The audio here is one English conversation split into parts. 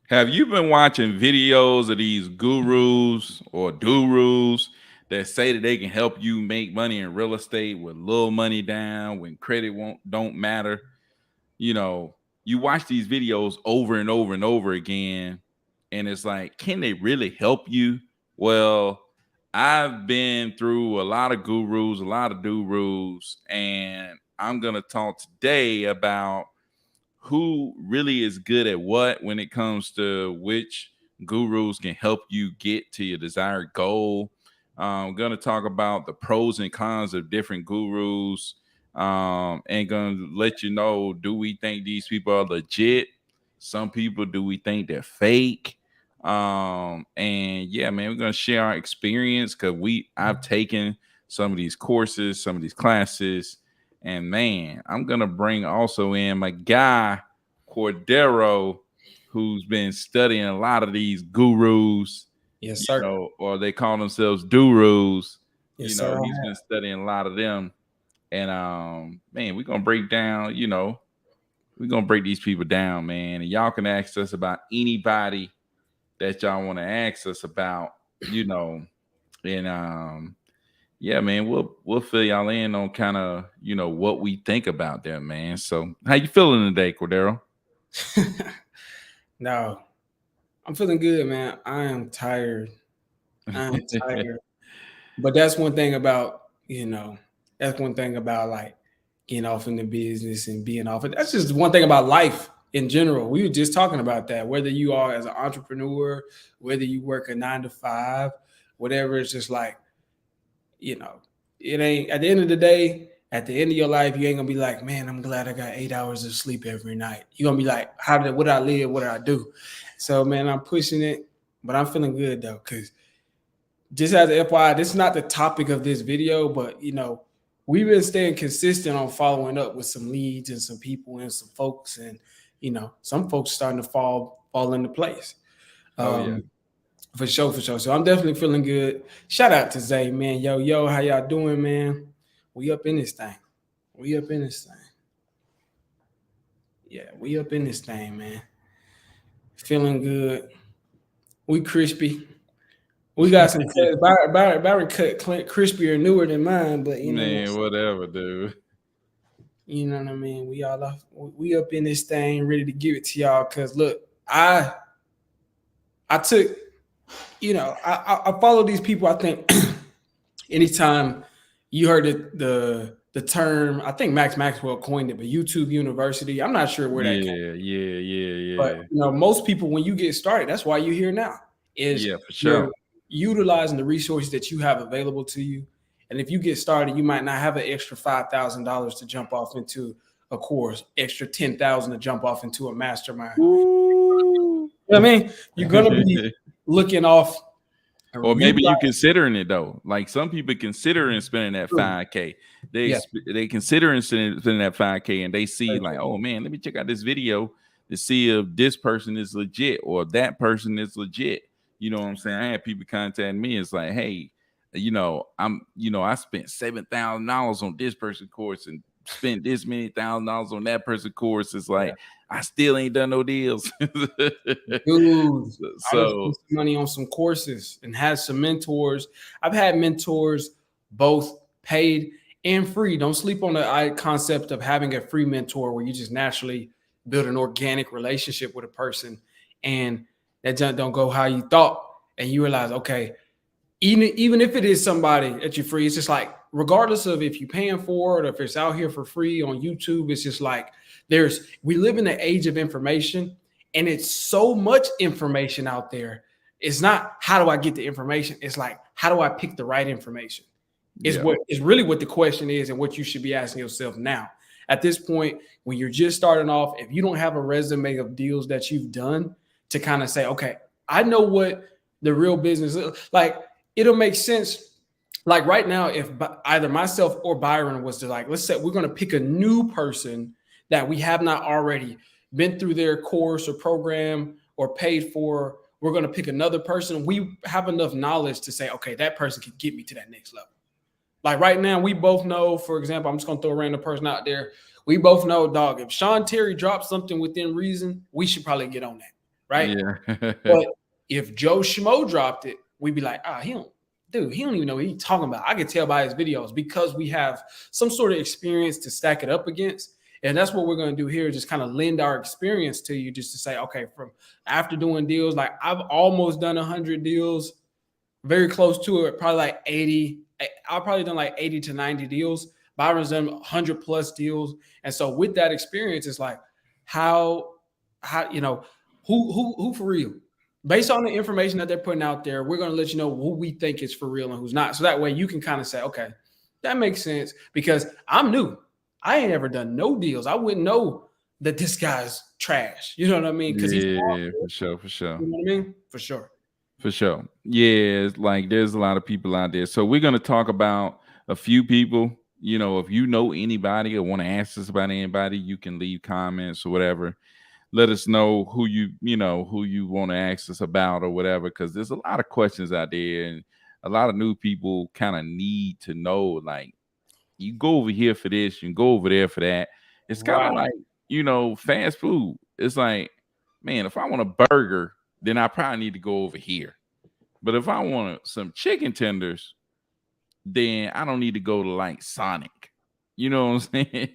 Have you been watching videos of these gurus or gurus that say that they can help you make money in real estate with little money down when credit won't don't matter? You know, you watch these videos over and over and over again, and it's like, can they really help you? Well, I've been through a lot of gurus, a lot of gurus, and I'm gonna talk today about who really is good at what when it comes to which gurus can help you get to your desired goal. I'm going to talk about the pros and cons of different gurus, and going to let you know, do we think these people are legit? Some people, do we think they're fake? And yeah, man, we're going to share our experience because I've taken some of these courses, some of these classes, and man, I'm gonna bring also in my guy Cordero, who's been studying a lot of these gurus, Yes, sir. or they call themselves gurus. Yes, sir. I He's been have. studying a lot of them. And man, we're gonna break down, we're gonna break these people down, man. And y'all can ask us about anybody that y'all want to ask us about, you know, and yeah, man, we'll fill y'all in on kind of what we think about that, man. So, how you feeling today, Cordero? No, I'm feeling good, man. I am tired. I am tired. But that's one thing about, that's one thing about like getting off in the business and being off it. That's just one thing about life in general. We were just talking about that. Whether you are as an entrepreneur, whether you work a 9 to 5, whatever, it's just like, you know, it ain't at the end of the day, at the end of your life, you ain't gonna be like, man, I'm glad I got 8 hours of sleep every night. You're gonna be like, what did I live? What did I do? So man, I'm pushing it, but I'm feeling good though, because just as an FYI, this is not the topic of this video, but we've been staying consistent on following up with some leads and some people and some folks, and some folks starting to fall into place. Oh yeah. Um, for sure, for sure. So I'm definitely feeling good. Shout out to Zay, man. Yo, how y'all doing, man? We up in this thing. We up in this thing. Yeah, we up in this thing, man. Feeling good. We crispy. We got some cuts. Byron cut crispier, newer than mine, but you know what I'm Man, saying? whatever, dude. You know what I mean? We up in this thing, ready to give it to y'all. Cause look, I took, I follow these people. I think anytime you heard the term, I think Max Maxwell coined it, but YouTube University. I'm not sure where that came, Yeah, yeah, yeah, but yeah. most people when you get started, that's why you're here now. Is Yeah, for you're sure. utilizing the resources that you have available to you, and if you get started, you might not have an extra $5,000 to jump off into a course, extra 10,000 to jump off into a mastermind. Woo. You know what I mean? You're gonna be looking off. Or You maybe you considering it though. Like some people considering spending that guys, 5K. yeah, They considering spending that 5K, and they see very like, true. oh man, let me check out this video to see if this person is legit or that person is legit. You know what I'm saying? I had people contact me. It's like, hey, I spent $7,000 on this person course and spent this many $1,000 on that person course. It's Yeah. like I still ain't done no deals. Dude, I done So spent some money on some courses and had some mentors. I've had mentors both paid and free. Don't sleep on the concept of having a free mentor where you just naturally build an organic relationship with a person and that don't go how you thought. And you realize, okay, even if it is somebody that you're free, it's just like, regardless of if you're paying for it or if it's out here for free on YouTube, it's just like we live in an age of information, and it's so much information out there. It's not how do I get the information, it's like how do I pick the right information is yeah. what is really what the question is, and what you should be asking yourself now at this point when you're just starting off. If you don't have a resume of deals that you've done to kind of say, okay, I know what the real business is like, it'll make sense. Like right now, if either myself or Byron was to, like, let's say we're going to pick a new person that we have not already been through their course or program or paid for, we're going to pick another person. We have enough knowledge to say, okay, that person can get me to that next level. Like right now, we both know, for example, I'm just going to throw a random person out there. We both know, dog, if Sean Terry drops something within reason, we should probably get on that. right? Yeah. But if Joe Schmo dropped it, we'd be like, ah, he don't even know what he's talking about. I can tell by his videos because we have some sort of experience to stack it up against. And that's what we're going to do here, just kind of lend our experience to you, just to say, okay, from after doing deals, like I've almost done 100 deals, very close to it, probably like 80. I've probably done like 80 to 90 deals. Byron's done 100 plus deals. And so with that experience, it's like, how, who for real? Based on the information that they're putting out there, we're going to let you know who we think is for real and who's not. So that way you can kind of say, okay, that makes sense because I'm new. I ain't ever done no deals. I wouldn't know that this guy's trash. You know what I mean? Because he's out Yeah, there. for sure, for sure. You know what I mean? For sure. For sure. Yeah, it's like there's a lot of people out there. So we're gonna talk about a few people. You know, if you know anybody or want to ask us about anybody, you can leave comments or whatever. Let us know who who you want to ask us about or whatever, because there's a lot of questions out there and a lot of new people kind of need to know, like, you go over here for this, you can go over there for that. It's kind of Right. like, fast food. It's like, man, if I want a burger, then I probably need to go over here. But if I want some chicken tenders, then I don't need to go to like Sonic. You know what I'm saying?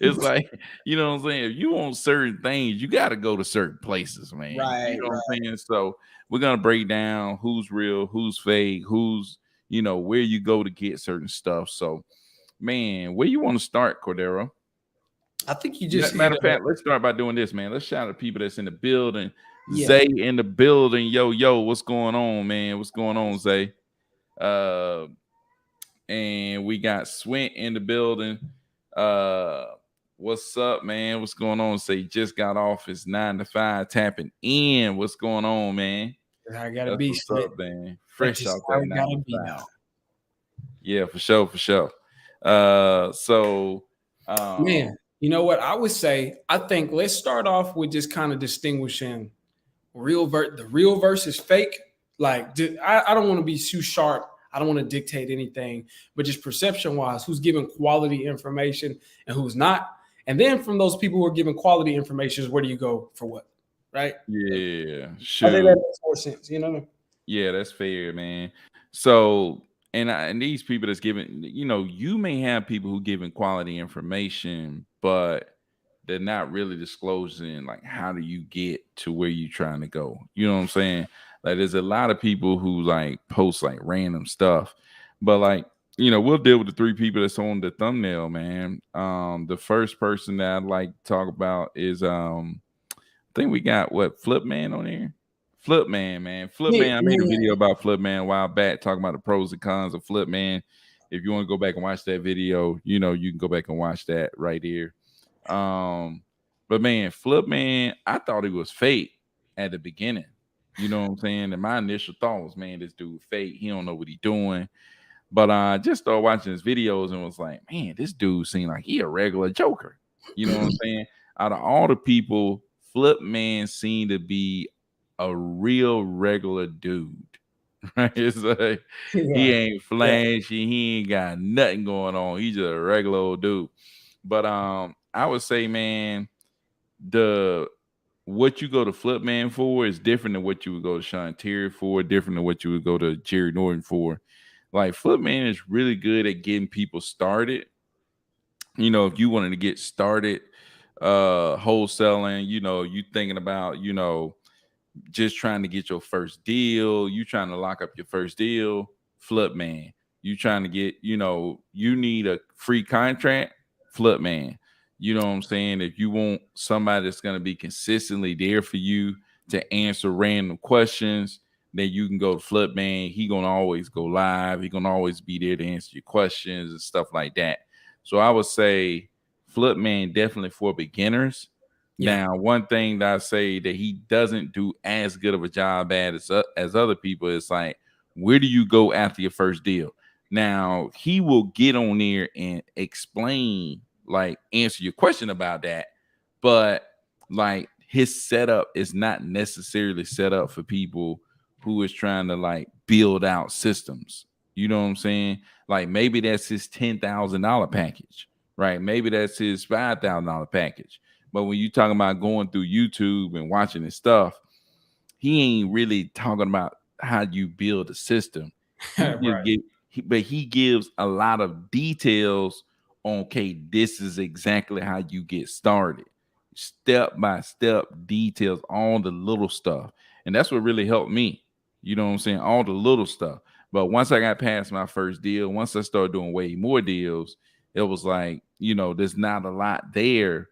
It's like, you know what I'm saying? If you want certain things, you got to go to certain places, man. You Right, know what right. I'm saying? So we're gonna break down who's real, who's fake, who's where you go to get certain stuff. So, man, where you want to start, Cordero? I think you just hit Matter of a fact, let's start by doing this, man. Let's shout out to people that's in the building. yeah. Zay in the building. Yo, what's going on, man? What's going on, Zay? Uh, and we got Swint in the building. Uh, what's up, man? What's going on? Say just got off his 9 to 5 tapping in. What's going on, man? That's how I gotta That's be, what's Slit. up, man. That's Fresh just out how that it nine gotta to be five. now. Yeah, for sure, for sure. So Man, you know what? I would say, I think let's start off with just kind of distinguishing the real versus fake. Like, I don't want to be too sharp. I don't want to dictate anything, but just perception wise, who's giving quality information and who's not. And then from those people who are giving quality information, where do you go for what? Right? yeah, I think that shoot. makes more sense. You know? Yeah, that's fair, man. So, and these people that's giving, you may have people who giving quality information, but they're not really disclosing like how do you get to where you trying to go. You know what I'm saying? Like there's a lot of people who like post like random stuff, but like we'll deal with the three people that's on the thumbnail, man. The first person that I'd like to talk about is I think we got what Flip Man on here. Flip Man, man. Flip Yeah, Man. I made a video about Flip Man a while back talking about the pros and cons of Flip Man. If you want to go back and watch that video, you can go back and watch that right here. But man, Flip Man, I thought he was fake at the beginning. You know what I'm saying? And my initial thought was, man, this dude fake. He don't know what he's doing. But I just started watching his videos and was like, man, this dude seemed like he a regular joker. You know what I'm saying? Out of all the people, Flip Man seemed to be a real regular dude. Right? It's like he right. ain't Yeah. flashy, he ain't got nothing going on. He's just a regular old dude. But I would say, man, the what you go to Flip Man for is different than what you would go to Sean Terry for, different than what you would go to Jerry Norton for. Like Flip Man is really good at getting people started. If you wanted to get started wholesaling, you thinking about, just trying to get your first deal, you trying to lock up your first deal, Flip Man. You trying to get, you need a free contract, Flip Man. You know what I'm saying? If you want somebody that's going to be consistently there for you to answer random questions, then you can go to Flip Man. He gonna always go live. He gonna always be there to answer your questions and stuff like that. So I would say Flip Man definitely for beginners. Yeah. Now, one thing that I say that he doesn't do as good of a job at as other people is like, where do you go after your first deal? Now, he will get on there and explain, like, answer your question about that, but like his setup is not necessarily set up for people who is trying to like build out systems. You know what I'm saying? Like maybe that's his $10,000 package, right? Maybe that's his $5,000 package. But when you talking about going through YouTube and watching his stuff, he ain't really talking about how you build a system. He just Right. but he gives a lot of details on, okay, this is exactly how you get started, step by step details, all the little stuff. And that's what really helped me. You know what I'm saying? All the little stuff. But once I got past my first deal, once I started doing way more deals, it was like, there's not a lot there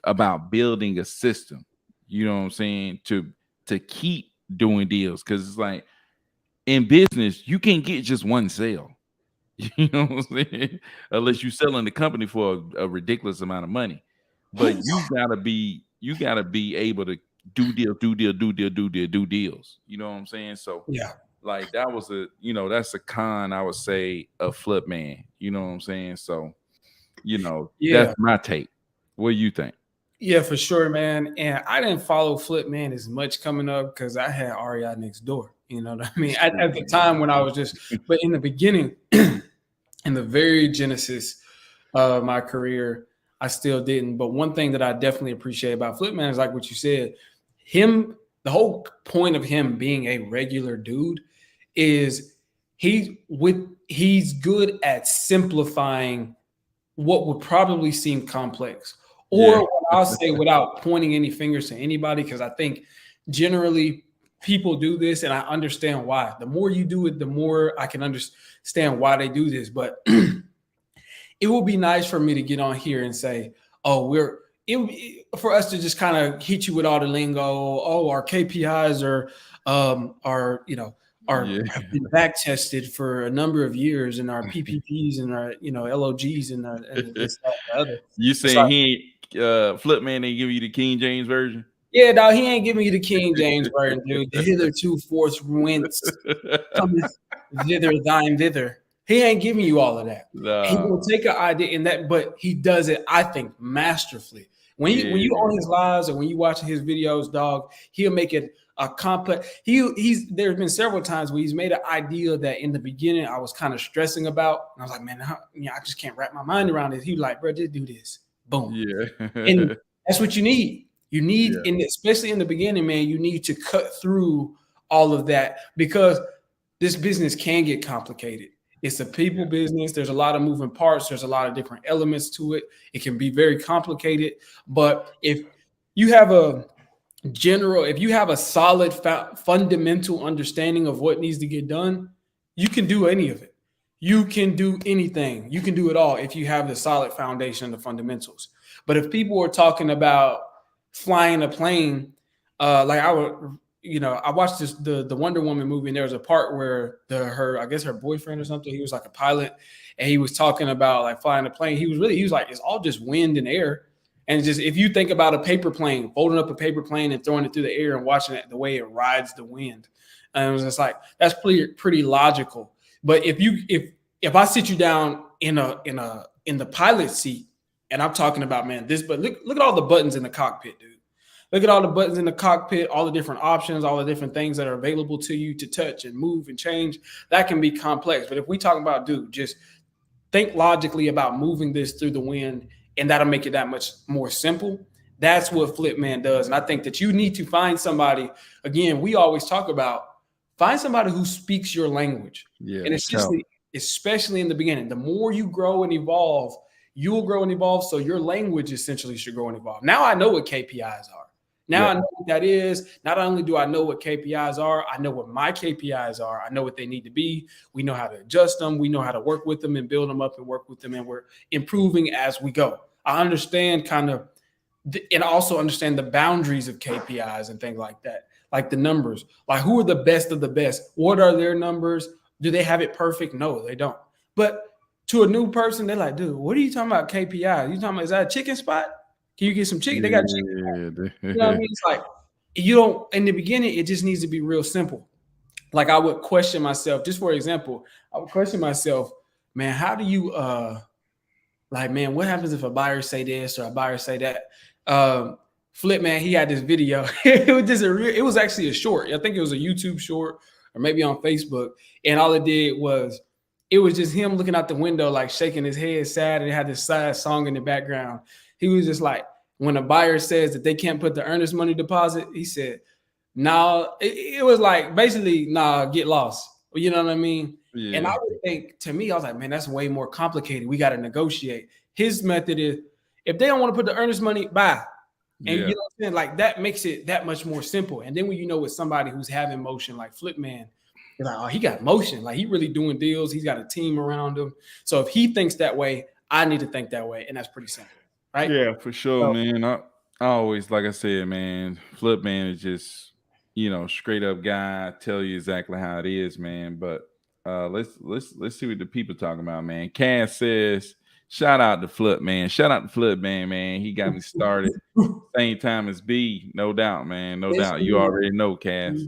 about building a system. You know what I'm saying? To keep doing deals. Cause it's like in business, you can't get just one sale. You know what I'm saying? Unless you're selling the company for a ridiculous amount of money. But you gotta be able to do deal, do deal, do deal, do deal, do deals. You know what I'm saying? So Yeah. like that was that's a con, I would say, of flip man. You know what I'm saying? So, that's Yeah. my take. What do you think? Yeah, for sure, man. And I didn't follow Flip Man as much coming up because I had REI next door. You know what I mean? At the time when I was just, but in the beginning, in the very genesis of my career, I still didn't. But one thing that I definitely appreciate about Flip Man is like what you said. The whole point of him being a regular dude is he's good at simplifying what would probably seem complex. Yeah. Or what I'll say without pointing any fingers to anybody, because I think generally people do this and I understand why. The more you do it, the more I can understand why they do this. But it would be nice for me to get on here and say, oh, for us to just kind of hit you with all the lingo. Oh, our KPIs Yeah. have been back tested for a number of years, and our PPPs and our LOGs and this that and the other. You It's like, saying he ain't flip man ain't give you the King James version? yeah, dog, he ain't giving you the King James version, dude. The hitherto forth whence cometh thither thine thither. He ain't giving you all of that. He will Nah. take an idea in that, but he does it, I think, masterfully. When you Yeah. on his lives and when you watching his videos, dog, he'll make it a complex. He's there's been several times where he's made an idea that in the beginning I was kind of stressing about, and I was like, man, I just can't wrap my mind around it. He like, bro, just do this, boom, and Yeah. that's what you need. You need, Yeah. especially in the beginning, man, you need to cut through all of that because this business can get complicated. It's a people Yeah. business. There's a lot of moving parts. There's a lot of different elements to it. It can be very complicated. But if you have a solid fundamental understanding of what needs to get done, you can do any of it. You can do anything. You can do it all if you have the solid foundation, the fundamentals. But if people are talking about flying a plane, like I watched the Wonder Woman movie, and there was a part where I guess her boyfriend or something, he was like a pilot, and he was talking about like flying a plane. He was like, it's all just wind and air. And just if you think about a paper plane, folding up a paper plane and throwing it through the air and watching it the way it rides the wind, and it was just like that's pretty logical. But if I sit you down in the pilot seat and I'm talking about, man, but look at all the buttons in the cockpit, dude. Look at all the buttons in the cockpit, all the different options, all the different things that are available to you to touch and move and change. That can be complex. But if we talk about, dude, just think logically about moving this through the wind, and that'll make it that much more simple. That's what Flipman does. And I think that you need to find somebody, again, we always talk about find somebody who speaks your language. Yeah. And especially in the beginning, the more you grow and evolve, you'll grow and evolve. So your language essentially should grow and evolve. Now I know what KPIs are. Now Yeah. I know what that is. Not only do I know what KPIs are, I know what my KPIs are. I know what they need to be. We know how to adjust them. We know how to work with them and build them up and work with them. And we're improving as we go. I understand and also understand the boundaries of KPIs and things like that, like the numbers, like who are the best of the best? What are their numbers? Do they have it perfect? No, they don't. But to a new person, they're like, dude, what are you talking about KPIs? You talking about, is that a chicken spot? Can you get some chicken? They got chicken. You know what I mean? It's like you don't in the beginning, it just needs to be real simple. Like I would question myself, just for example, I would question myself, man, how do you like, man, what happens if a buyer say this or a buyer say that? Flip man, he had this video. It was actually a short. I think it was a YouTube short or maybe on Facebook. And all it was just him looking out the window, like shaking his head sad, and it had this sad song in the background. He was just like, when a buyer says that they can't put the earnest money deposit, he said, "No." It was like basically, "Nah, get lost." You know what I mean? And I Yeah. would think, to me, I was like, man, that's way more complicated. We got to negotiate. His method is, if they don't want to put the earnest money, buy. And you Yeah. know what I'm saying? Like that makes it that much more simple. And then when you know it's somebody who's having motion, like Flip Man, you're like, oh, he got motion. Like he really doing deals. He's got a team around him. So if he thinks that way, I need to think that way. And that's pretty simple. Right. Yeah, for sure, So man. I always, like I said, man, Flip Man is just, straight up guy, tell you exactly how it is, man. But let's see what the people talking about, man. Cass says, shout out to Flip Man. Shout out to Flip Man, man. He got me started same time as B, no doubt, man. No doubt. You already know, Cass.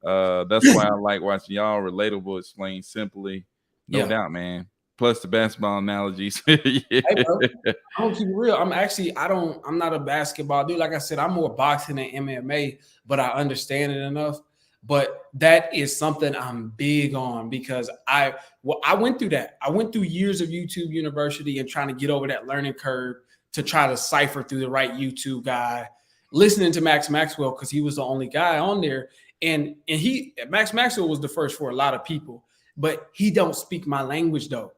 That's why I like watching y'all relatable, explain simply. No yeah. doubt, man. Plus the basketball analogies. Hey, bro, I don't keep it real. I'm not a basketball dude. Like I said, I'm more boxing than MMA, but I understand it enough. But that is something I'm big on because I went through that. I went through years of YouTube University and trying to get over that learning curve to try to cipher through the right YouTube guy, listening to Max Maxwell because he was the only guy on there. And Max Maxwell was the first for a lot of people, but he don't speak my language though.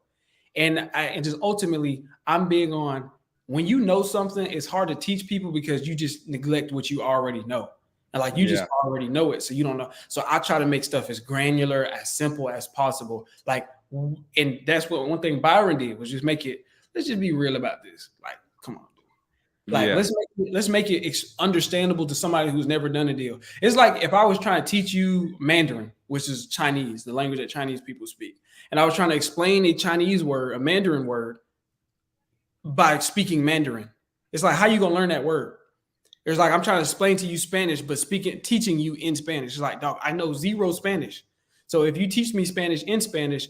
And just ultimately, I'm big on when you know something, it's hard to teach people because you just neglect what you already know. And like you just already know it. So you don't know. So I try to make stuff as granular, as simple as possible. Like, and that's what one thing Byron did was just make it, let's just be real about this. Like, come on. Like, Yeah. let's make it understandable to somebody who's never done a deal. It's like if I was trying to teach you Mandarin, which is Chinese, the language that Chinese people speak, and I was trying to explain a Chinese word, a Mandarin word, by speaking Mandarin. It's like, how you gonna learn that word? It's like I'm trying to explain to you Spanish, but teaching you in Spanish. It's like, dog, I know zero Spanish. So if you teach me Spanish in Spanish,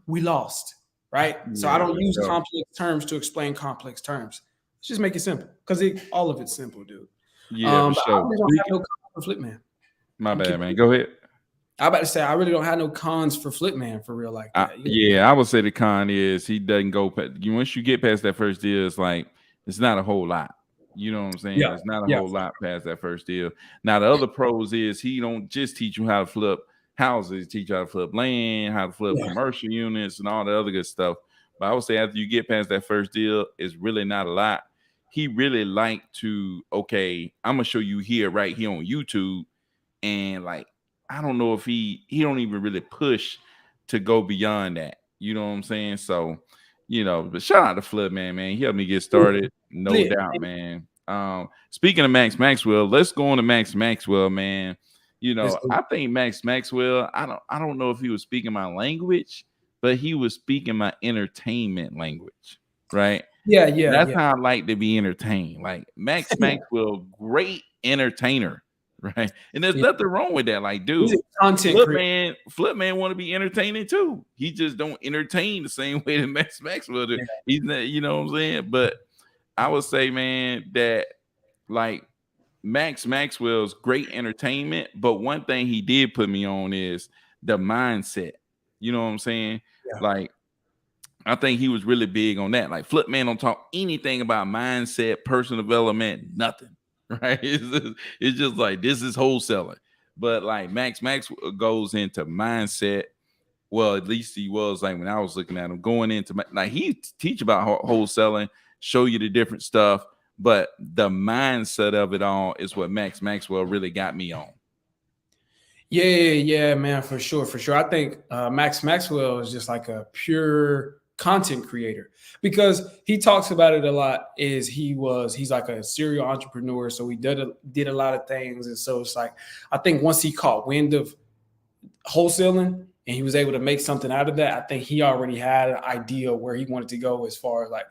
we lost, right? So I don't use complex terms to explain complex terms. Let's just make it simple because all of it's simple, dude. Yeah, for But I sure. really don't have no cons for Flip Man. My bad, man. Go ahead. I'm about to say I really don't have no cons for Flip Man for real like that. I would say the con is he doesn't go. Once you get past that first deal, it's like it's not a whole lot. You know what I'm saying? Yeah. It's not a whole lot past that first deal. Now the other pros is he don't just teach you how to flip houses, he teach you how to flip land, how to flip commercial units, and all the other good stuff. But I would say after you get past that first deal, it's really not a lot. He really like to, okay, I'm gonna show you here right here on YouTube, and like I don't know if he don't even really push to go beyond that. You know what I'm saying? So, but shout out to Flip Man, man. He helped me get started, no doubt, man. Speaking of Max Maxwell, let's go on to Max Maxwell, man. I think Max Maxwell, I don't know if he was speaking my language, but he was speaking my entertainment language, right? That's how I like to be entertained. Like Max Maxwell, great entertainer. Right. And there's nothing wrong with that. Like, dude, Flip Man want to be entertaining too. He just don't entertain the same way that Max Maxwell do. He's not, you know what I'm saying? But I would say, man, that like Max Maxwell's great entertainment. But one thing he did put me on is the mindset. You know what I'm saying? Yeah. Like, I think he was really big on that. Like Flip Man don't talk anything about mindset, personal development, nothing. Right? It's just like this is wholesaling. But like Max goes into mindset. Well, at least he was like when I was looking at him going into like he teach about wholesaling, show you the different stuff, but the mindset of it all is what Max Maxwell really got me on. Yeah, man, for sure. I think Max Maxwell is just like a pure content creator because he talks about it a lot. He's like a serial entrepreneur, so he did a lot of things, and so it's like I think once he caught wind of wholesaling and he was able to make something out of that, I think he already had an idea where he wanted to go as far as like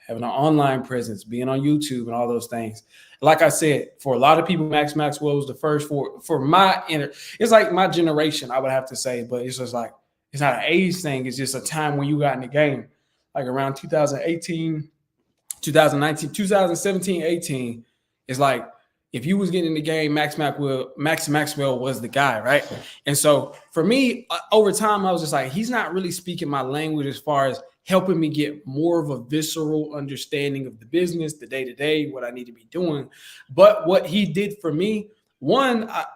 having an online presence, being on YouTube, and all those things. Like I said, for a lot of people, Max Maxwell was the first for my it's like my generation, I would have to say, but it's just like it's not an age thing. It's just a time when you got in the game, like around 2018, 2019, 2017, 18. It's like if you was getting in the game, Max Maxwell was the guy, right? And so for me, over time, I was just like, he's not really speaking my language as far as helping me get more of a visceral understanding of the business, the day to day, what I need to be doing. But what he did for me, I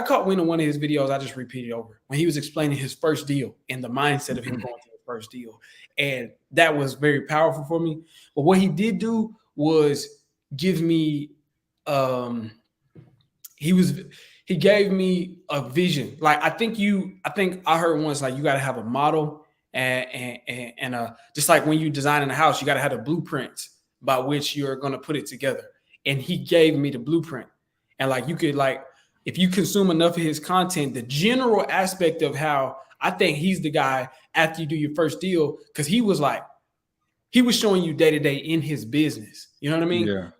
caught wind of one of his videos. I just repeated over when he was explaining his first deal and the mindset of him going to his first deal, and that was very powerful for me. But what he did do was give me, he gave me a vision. Like I think I heard once, like you got to have a model and just like when you design in a house, you got to have the blueprints by which you're going to put it together. And he gave me the blueprint. And like you could, like, if you consume enough of his content, the general aspect of how I think he's the guy after you do your first deal, because he was showing you day to day in his business. You know what I mean? Yeah.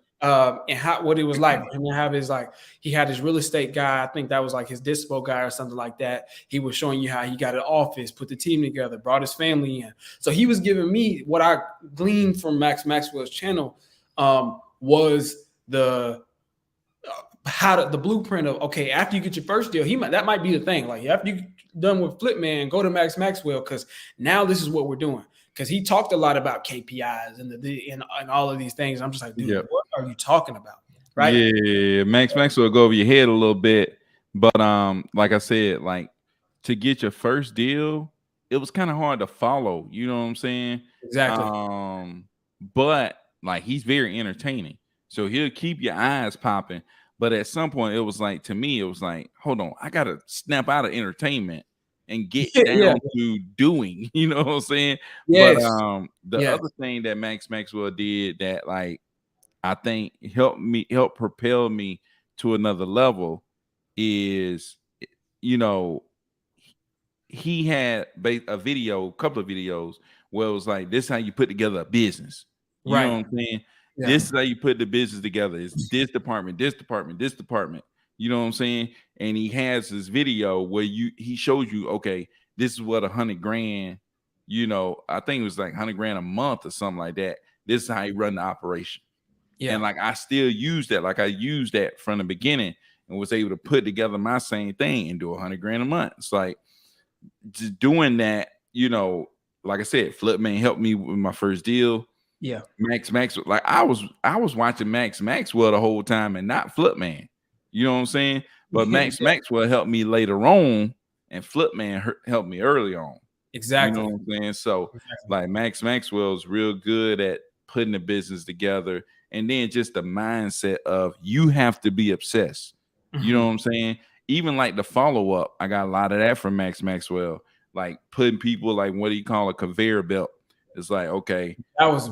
And what it was like for him to have his, like, he had his real estate guy. I think that was like his dispo guy or something like that. He was showing you how he got an office, put the team together, brought his family in. So he was giving me what I gleaned from Max Maxwell's channel, was the blueprint of, okay, after you get your first deal, that might be the thing. Like after you done with Flip Man, go to Max Maxwell, because now this is what we're doing. Because he talked a lot about KPIs and all of these things. I'm just like, dude, what are you talking about? Right? Yeah, Max will go over your head a little bit. But like I said, like to get your first deal, it was kind of hard to follow. You know what I'm saying? Exactly. But like he's very entertaining. So he'll keep your eyes popping. But at some point, it was like, to me, it was like, hold on, I gotta snap out of entertainment and get down to doing, you know what I'm saying? Yes. But the other thing that Max Maxwell did that, like, I think helped propel me to another level is, you know, he had a couple of videos where it was like, this is how you put together a business. You know what I'm saying? Yeah. This is how you put the business together. It's this department, this department, this department. You know what I'm saying? And he has this video where he shows you, okay, this is what $100,000, you know, I think it was like $100,000 a month or something like that. This is how you run the operation. Yeah. And like I still use that. Like I used that from the beginning and was able to put together my same thing and do $100,000 a month. It's like just doing that, you know, like I said, Flip Man helped me with my first deal. Yeah. Max, like I was watching Max Maxwell the whole time and not Flip Man. You know what I'm saying? But Max Maxwell helped me later on, and Flip Man helped me early on. Exactly. You know what I'm saying? So like Max Maxwell's real good at putting the business together, and then just the mindset of you have to be obsessed. You know what I'm saying? Even like the follow-up, I got a lot of that from Max Maxwell. Like putting people, like, what do you call a conveyor belt? It's like, okay, you know what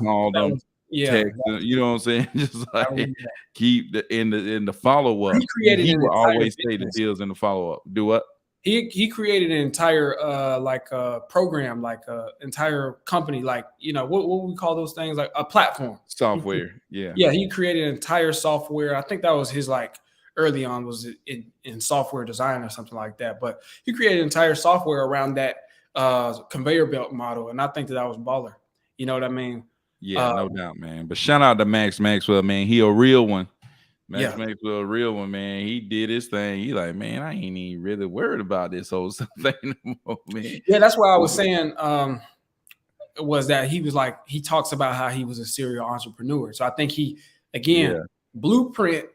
I'm saying? Just like keep in the follow-up. He will always say the deals in the follow-up. Do what? He created an entire program, like entire company, like, you know, what we call those things, like a platform. Software. Yeah. Yeah, he created an entire software. I think that was his, like, early on was in software design or something like that. But he created an entire software around that conveyor belt model, and I think that was baller. You know what I mean? Yeah, no doubt, man. But shout out to Max Maxwell, man. He a real one. Max Maxwell, a real one, man. He did his thing. He like, man, I ain't even really worried about this whole thing no more, man. Yeah, that's why I was saying was that he was like, he talks about how he was a serial entrepreneur. So I think he, again, blueprint.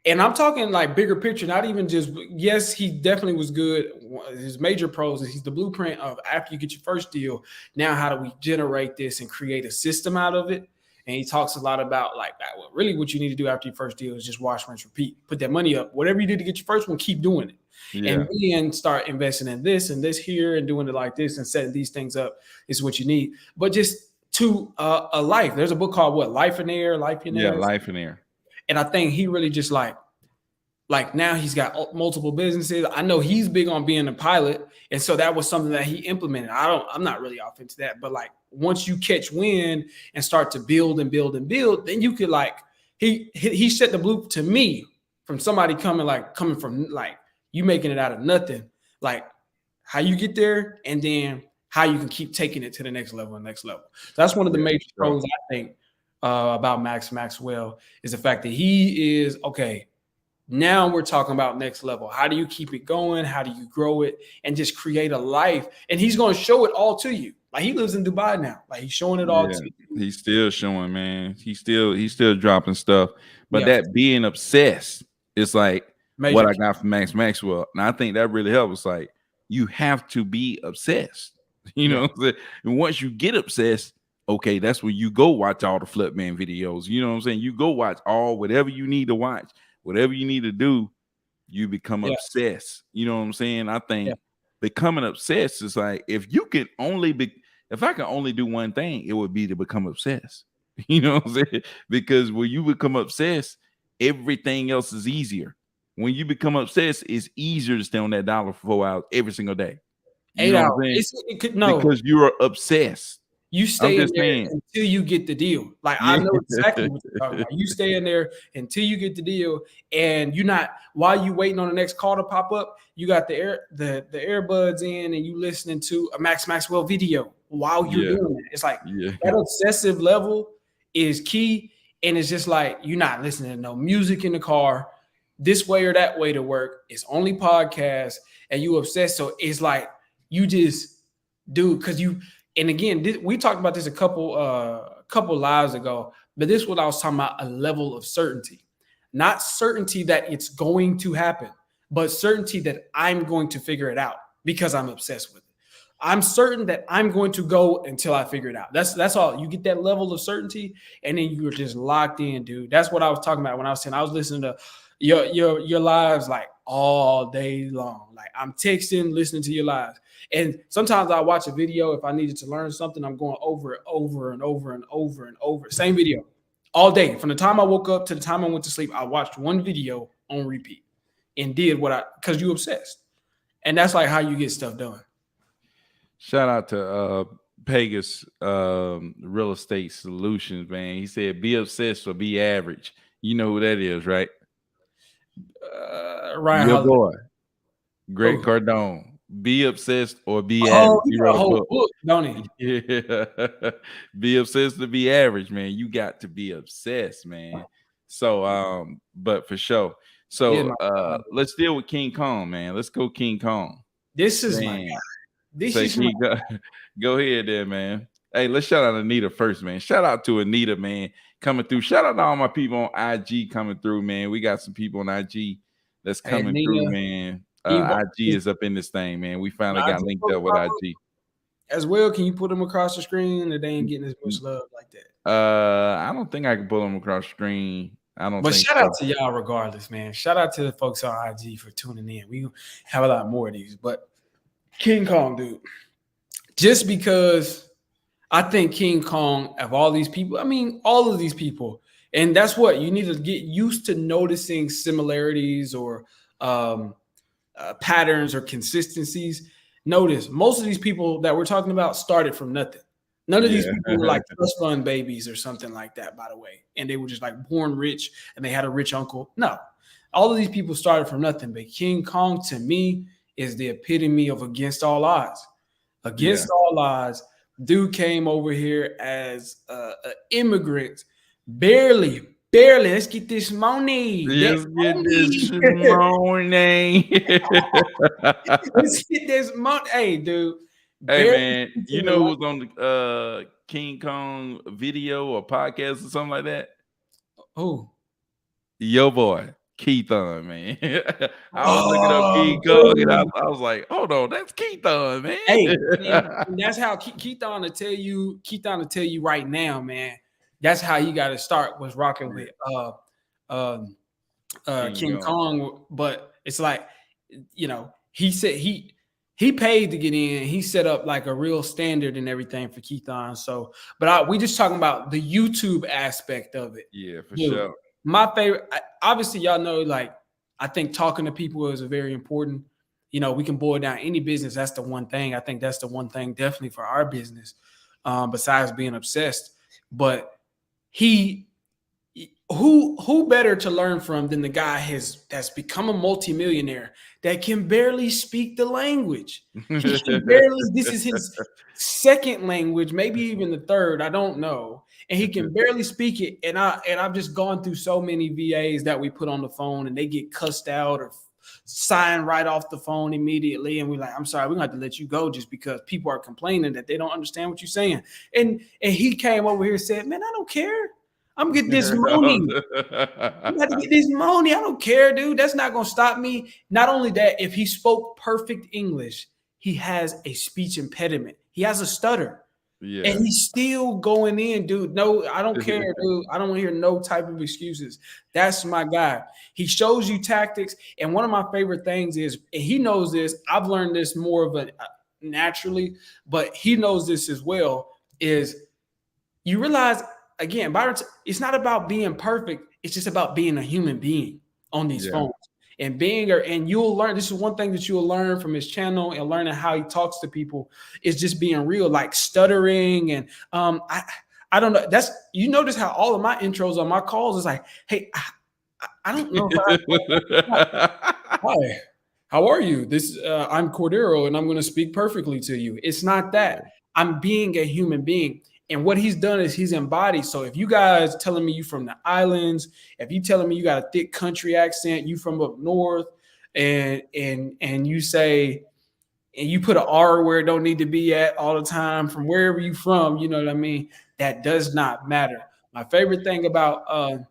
And I'm talking like bigger picture, not even just, yes, he definitely was good. His major pros is he's the blueprint of, after you get your first deal, now how do we generate this and create a system out of it? And he talks a lot about, like, really what you need to do after your first deal is just wash, rinse, repeat. Put that money up. Whatever you did to get your first one, keep doing it. Yeah. And then start investing in this and this here and doing it like this and setting these things up is what you need. But just to a life. There's a book called what? Life in Air. Yeah, Life in Air. And I think he really just like now he's got multiple businesses. I know he's big on being a pilot. And so that was something that he implemented. I'm not really off into that, but like once you catch wind and start to build and build and build, then you could, like, he set the blueprint to me from somebody coming from like you making it out of nothing, like how you get there and then how you can keep taking it to the next level and next level. So that's one of the major pros, I think, about Max Maxwell, is the fact that he is, okay, now we're talking about next level. How do you keep it going? How do you grow it and just create a life? And he's going to show it all to you. Like he lives in Dubai now. Like he's showing it all Yeah, to you. he's still showing, man. He's still dropping stuff. But Yeah, that being obsessed is like what major I key. got from Max Maxwell. And I think that really helps. Like you have to be obsessed. You know Yeah. what I'm saying? And once you get obsessed, okay, that's when you go watch all the Flip Man videos. You know what I'm saying? You go watch all whatever you need to watch, whatever you need to do, you become Yeah. obsessed. You know what I'm saying? I Yeah. think becoming obsessed is like if you could only be if I can only do one thing, it would be to become obsessed. You know what I'm saying? Because when you become obsessed, everything else is easier. When you become obsessed, it's easier to stay on that dollar for 4 hours every single day. You 8 know what hours. I'm saying? It could no. Because you are obsessed. You I'm stay in just there saying. until you get the deal. Like I Yeah. know exactly what you're talking about. You stay in there until you get the deal, and you're not while you waiting on the next call to pop up. You got the earbuds in, and you listening to a Max Maxwell video while you're Yeah. doing it. It's like Yeah. that obsessive level is key, and it's just like you're not listening to no music in the car, this way or that way to work. It's only podcasts, and you obsessed. So it's like you just do because you and again, we talked about this a couple lives ago, but this is what I was talking about: a level of certainty, not certainty that it's going to happen, but certainty that I'm going to figure it out because I'm obsessed with it. I'm certain that I'm going to go until I figure it out. That's all. You get that level of certainty, and then you're just locked in, dude. That's what I was talking about when I was saying I was listening to your lives like all day long. Like I'm texting, listening to your lives. And sometimes I watch a video if I needed to learn something. I'm going over it over and over and over and over. Same video all day. From the time I woke up to the time I went to sleep, I watched one video on repeat and did what I because you obsessed. And that's like how you get stuff done. Shout out to Pegasus Real Estate Solutions, man. He said, "Be obsessed or be average." You know who that is, right? Ryan Your Holiday. boy, Greg Oh, Cardone. Be obsessed or be oh, average. he He got wrote a a whole book. book, don't he? Yeah. Be obsessed to be average, man. You got to be obsessed, man. So, but for sure. Yeah, So, let's deal with King Kong, man. Let's go King Kong, this is my man. guy. This Say, is my King, go ahead there, man. Hey, let's shout out Anita first, man. Shout out to Anita, man, coming through. Shout out to all my people on IG coming through, man. We got some people on IG that's hey, coming through, Nina. man. You IG is up in this thing, man. We finally IG got linked folks up with pop up IG. as well. Can you put them across the screen, or they ain't getting as much love like that? I don't think I can pull them across the screen. I don't But think shout so. out to y'all regardless, man. Shout out to the folks on IG for tuning in. We have a lot more of these, but King Kong, dude. Just because I think King Kong of all these people, I mean, all of these people, and that's what you need to get used to noticing similarities or um, patterns or consistencies. Notice most of these people that we're talking about started from nothing. None of these Yeah. people were like trust fund babies or something like that, by the way. And they were just like born rich and they had a rich uncle. No, all of these people started from nothing. But King Kong to me is the epitome of against all odds. Yeah. Against all odds, dude came over here as an immigrant, barely, barely. Let's get this money. That Let's get this money. morning. Let's get this money. Hey, dude. Hey Barely man, you speaking the know language. who's on the King Kong video or podcast or something like that? Oh. Your boy, Keithon, man. I was looking up King Oh, Kong and dude. I was like, hold on, that's Keithon, Hey, and man. that's how Keithon to tell you right now, man. That's how he got to start was rocking with um King King Kong. Kong, but it's like, he said he paid to get in. He set up like a real standard and everything for Keithon. So, but we just talking about the YouTube aspect of it. Yeah, for Dude, sure. my favorite, obviously, y'all know, like, I think talking to people is a very important. We can boil down any business. That's the one thing. I think that's the one thing definitely for our business, besides being obsessed. But he who better to learn from than the guy that's become a multimillionaire that can barely speak the language. He can barely, this is his second language, maybe even the third, I don't know. And he can barely speak it. And I've just gone through so many VAs that we put on the phone and they get cussed out or sign right off the phone immediately. And we're like, I'm sorry, we're gonna have to let you go just because people are complaining that they don't understand what you're saying. And he came over here and said, man, I don't care. I'm getting this money. You got to get this money. I don't care, dude. That's not going to stop me. Not only that, if he spoke perfect English, he has a speech impediment. He has a stutter. Yeah. And he's still going in, dude. No, I don't care, dude. I don't want to hear no type of excuses. That's my guy. He shows you tactics. And one of my favorite things is, and he knows this, I've learned this more of a naturally, but he knows this as well, is you realize, again, Byron, it's not about being perfect. It's just about being a human being on these phones and and you'll learn. This is one thing that you'll learn from his channel and learning how he talks to people is just being real, like stuttering. And I don't know. That's, you notice how all of my intros on my calls is like, hey, I don't know. Hi, how are you? I'm Cordero and I'm going to speak perfectly to you. It's not that. I'm being a human being. And what he's done is he's embodied. So if you guys telling me you from the islands, if you telling me you got a thick country accent, you from up north, and you say, and you put an R where it don't need to be at all the time from wherever you from, you know what I mean? That does not matter. My favorite thing about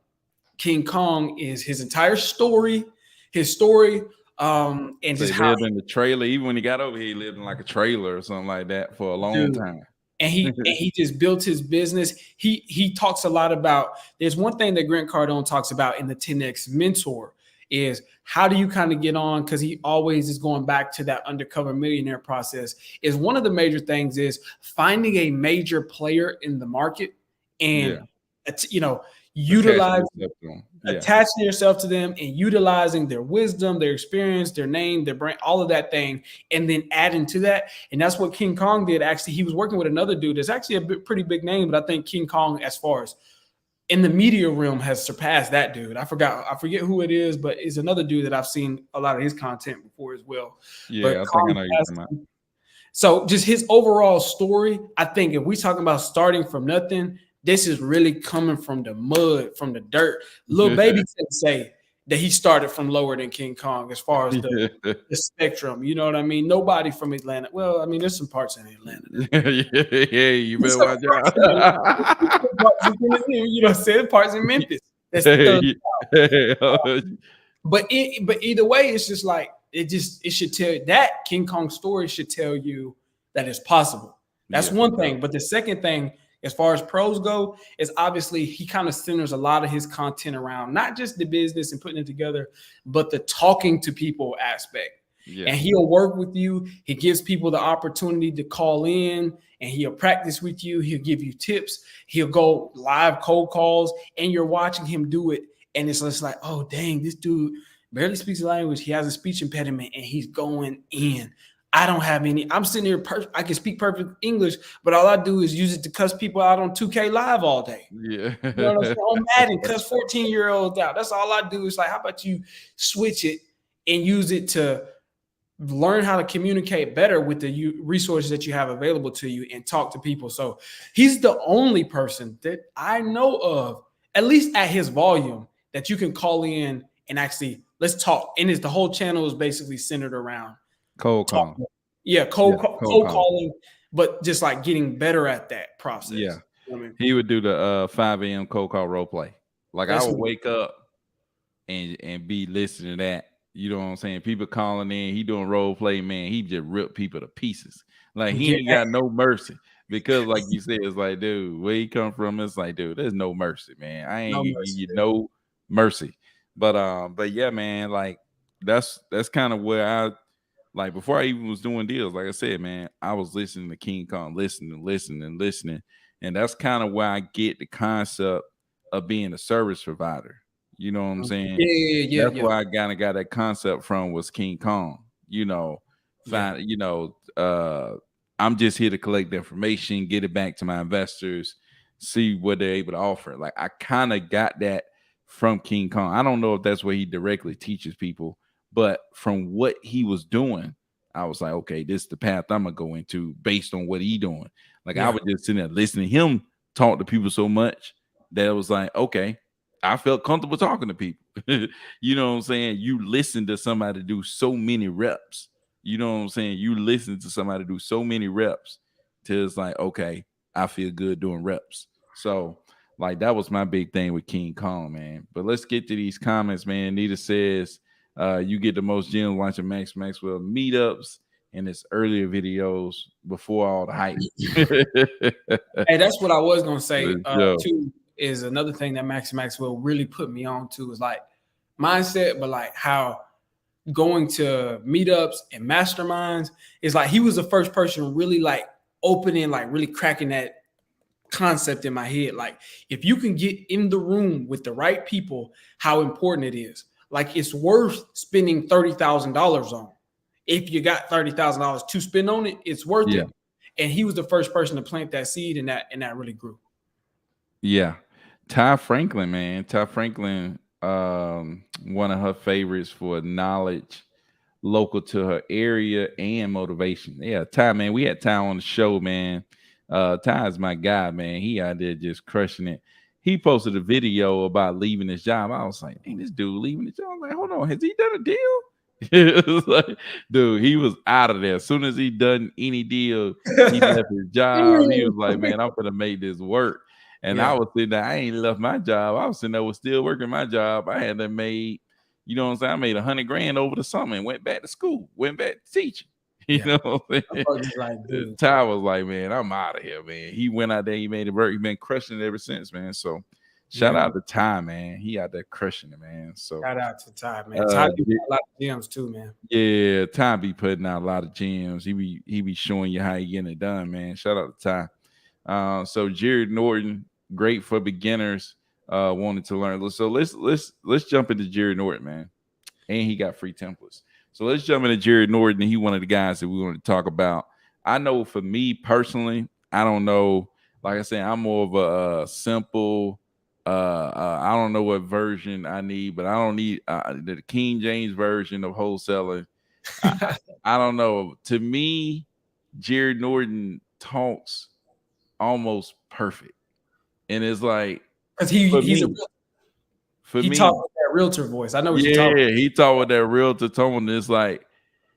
King Kong is his entire story, and So just he how lived in the trailer. Even when he got over here, he lived in like a trailer or something like that for a long time. And he just built his business. He talks a lot about, there's one thing that Grant Cardone talks about in the 10X Mentor is how do you kind of get on, because he always is going back to that undercover millionaire process, is one of the major things is finding a major player in the market and utilize attaching yourself to them and utilizing their wisdom, their experience, their name, their brand, all of that thing, and then adding to that. And that's what King Kong did. Actually, he was working with another dude that's actually a pretty big name, but I think King Kong, as far as in the media realm, has surpassed that dude. I forget who it is, but it's another dude that I've seen a lot of his content before as well. Yeah, but I think I know you're talking about. So just his overall story, I think if we talking about starting from nothing, this is really coming from the mud, from the dirt. Lil Baby can say that he started from lower than King Kong as far as the spectrum. You know what I mean? Nobody from Atlanta. Well, I mean, there's some parts in Atlanta. Yeah, you better watch out. You know, said parts in Memphis. That's but either way, it's just like it should tell that King Kong story should tell you that it's possible. That's one thing. But the second thing, as far as pros go, is obviously he kind of centers a lot of his content around not just the business and putting it together, but the talking to people aspect. And he'll work with you. He gives people the opportunity to call in and he'll practice with you. He'll give you tips. He'll go live cold calls and you're watching him do it. And it's just like, oh, dang, this dude barely speaks the language. He has a speech impediment and he's going in. I don't have any. I'm sitting here. I can speak perfect English, but all I do is use it to cuss people out on 2K Live all day. Yeah. You know what I'm saying? I'm mad and cuss 14-year-olds out. That's all I do. Is like, how about you switch it and use it to learn how to communicate better with the resources that you have available to you and talk to people. So he's the only person that I know of, at least at his volume, that you can call in and actually let's talk. And the whole channel is basically centered around cold calling. Cold calling, but just like getting better at that process. Yeah. You know what I mean? He would do the 5 a.m. cold call role play. Like I would wake up and be listening to that. You know what I'm saying? People calling in, he doing role play, man. He just rip people to pieces. Like he ain't got no mercy. Because like you said, it's like, dude, where he come from, it's like, dude, there's no mercy, man. I ain't gonna give you no mercy. But yeah, man, like that's kind of where I like before I even was doing deals, like I said, man, I was listening to King Kong, listening. And that's kind of where I get the concept of being a service provider. You know what I'm saying? Yeah. That's where I kind of got that concept from was King Kong. You know, I'm just here to collect the information, get it back to my investors, see what they're able to offer. Like I kind of got that from King Kong. I don't know if that's where he directly teaches people, but from what he was doing, I was like, okay, this is the path I'm gonna go into based on what he doing. Like I was just sitting there listening to him talk to people so much that it was like, okay, I felt comfortable talking to people. You know what I'm saying? You listen to somebody do so many reps. You know what I'm saying? You listen to somebody do so many reps till it's like, okay, I feel good doing reps. So, like, that was my big thing with King Kong, man. But let's get to these comments, man. Nita says, you get the most gems watching Max Maxwell meetups and his earlier videos before all the hype. Hey, that's what I was gonna say Let's go. too. Is another thing that Max Maxwell really put me on to is like mindset, but like how going to meetups and masterminds is like he was the first person really like opening, like really cracking that concept in my head. Like if you can get in the room with the right people, how important it is. Like it's worth spending $30,000 on. If you got $30,000 to spend on it, it's worth Yeah. it. And he was the first person to plant that seed, and that really grew. Yeah. Ty Franklin, man. Ty Franklin, one of her favorites for knowledge local to her area and motivation. Yeah, Ty, man. We had Ty on the show, man. Ty is my guy, man. He out there just crushing it. He posted a video about leaving his job. I was like, ain't this dude leaving his job? I was like, hold on, has he done a deal? It was like, dude, he was out of there. As soon as he done any deal, he left his job. He was like, man, I'm gonna make this work. And I Yeah. was sitting there, I ain't left my job. I was sitting there, was still working my job. I had that made, you know what I'm saying? I made $100,000 over the summer and went back to school, went back to teaching. You Yeah. know what I'm I saying? was just like, dude, Ty was like, man, I'm out of here, man. He went out there, he made it work. He been crushing it ever since, man. So shout yeah. out to Ty, man. He out there crushing it, man. So Shout out to Ty, man. Ty do a lot of gems too, man. yeah, Ty be putting out a lot of gems. He be showing you how he getting it done, man. Shout out to Ty. So Jared Norton, great for beginners, wanted to learn. So let's jump into Jared Norton, man. And he got free templates. So let's jump into Jared Norton. He one of the guys that we want to talk about. I know for me personally, I don't know. Like I said, I'm more of a simple. I don't know what version I need, but I don't need the King James version of wholesaling. I don't know. To me, Jared Norton talks almost perfect, and it's like Because for he's me, he talked with that realtor voice. I know what you're talking yeah, about. he talked with that realtor tone. It's like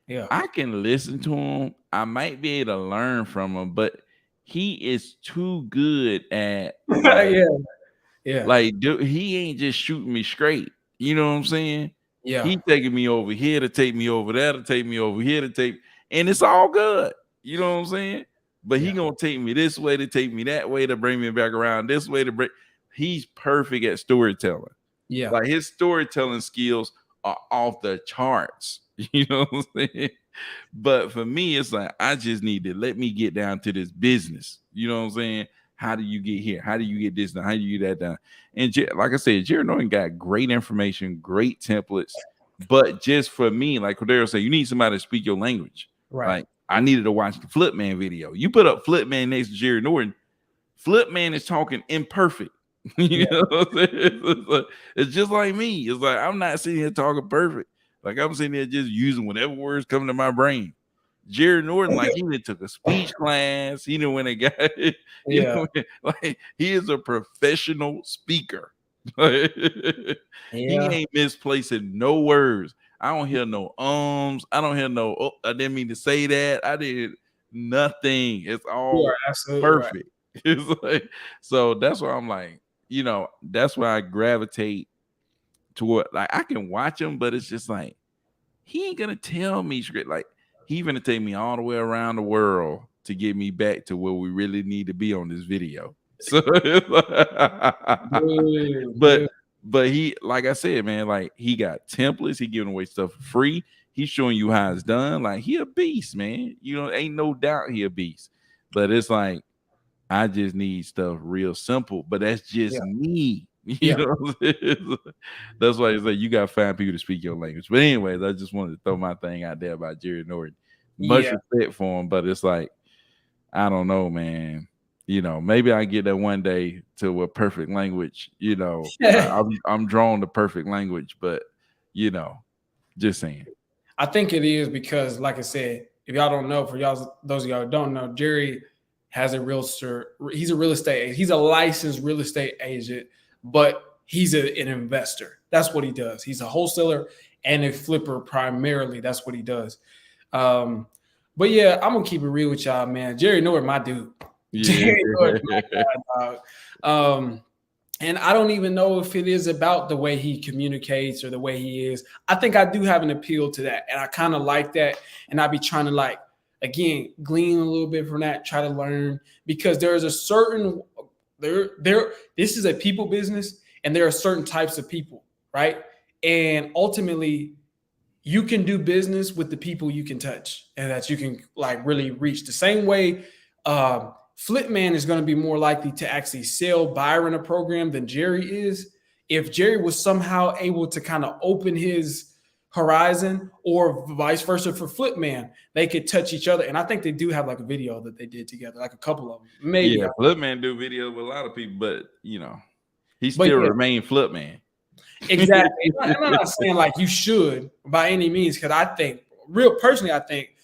Yeah. I can listen to him. I might be able to learn from him, but he is too good at Yeah. Yeah. dude, he ain't just shooting me straight. You know what I'm saying? Yeah. He taking me over here to take me over there to take me over here to take, and it's all good. You know what I'm saying? But he Yeah. gonna take me this way to take me that way to bring me back around this way to bring. He's perfect at storytelling. Yeah. Like his storytelling skills are off the charts. You know what I'm saying? But for me, it's like I just need to let me get down to this business. You know what I'm saying? How do you get here? How do you get this done? How do you get that done? And like I said, Jared Norton got great information, great templates. But just for me, like Cordero said, you need somebody to speak your language. Right. Like I needed to watch the Flipman video. You put up Flipman next to Jared Norton. Flipman is talking imperfect. You know what I'm saying? It's just like me. It's like I'm not sitting here talking perfect. Like I'm sitting there just using whatever words come to my brain. Jared Norton, like he done took a speech class. He done went and got it. You Yeah. know, like he is a professional speaker. He Yeah. ain't misplacing no words. I don't hear no ums. I don't hear no. Oh, I didn't mean to say that. I did nothing. It's You all are absolutely right. perfect. It's like, so that's why I'm like, that's why I gravitate toward. Like I can watch him, but it's just like he ain't gonna tell me straight. Like he gonna take me all the way around the world to get me back to where we really need to be on this video. So, but Dude. but he, like I said, man, like he got templates. He giving away stuff for free. He's showing you how it's done. Like he a beast, man. You know, ain't no doubt he a beast. But it's like I just need stuff real simple. But that's just Yeah. me. You Yeah. know what I'm saying? That's why it's like you got to find people to speak your language. But anyways, I just wanted to throw my thing out there about Jared Norton. Much Yeah. respect for him, but it's like I don't know, man. Maybe I get that one day to a perfect language. I'm drawn to perfect language, but just saying. I think it is because, like I said, if y'all don't know, for y'all, those of y'all who don't know, Jerry has a realtor. He's a real estate agent. He's a licensed real estate agent, but he's an investor. That's what he does. He's a wholesaler and a flipper primarily. That's what he does. But yeah, I'm gonna keep it real with y'all, man. Jerry Norton, my dude. Yeah. Jerry Norton, my guy, dog. And I don't even know if it is about the way he communicates or the way he is. I think I do have an appeal to that. And I kind of like that. And I be trying to like, again, glean a little bit from that, try to learn, because there's a certain this is a people business and there are certain types of people, right? And ultimately you can do business with the people you can touch and that you can like really reach. The same way Flipman is going to be more likely to actually sell Byron a program than Jerry is. If Jerry was somehow able to kind of open his horizon, or vice versa for Flipman, they could touch each other. And I think they do have like a video that they did together, like a couple of them. Maybe. Yeah, Flipman do videos with a lot of people, but you know, he But still yeah. remain Flipman. Exactly. I'm not saying like you should by any means, because I think, real personally, I think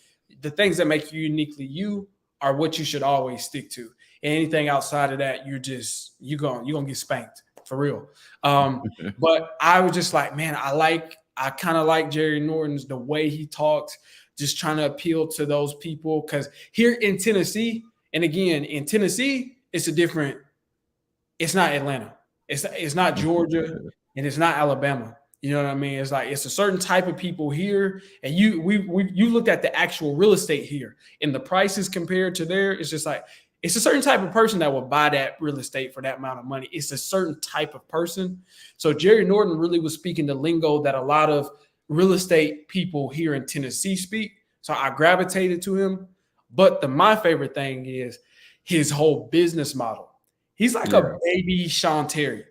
the things that make you uniquely you are what you should always stick to. And anything outside of that, you're gonna get spanked for real. But I was just like, man, I kind of like Jerry Norton's the way he talks, just trying to appeal to those people. Because here in Tennessee, and again in Tennessee, it's not Atlanta, it's not Georgia. And it's not Alabama. You know what I mean? It's like it's a certain type of people here. And you looked at the actual real estate here and the prices compared to there. It's just like it's a certain type of person that will buy that real estate for that amount of money. It's a certain type of person. So Jerry Norton really was speaking the lingo that a lot of real estate people here in Tennessee speak. So I gravitated to him. But my favorite thing is his whole business model. He's like a baby Sean Terry.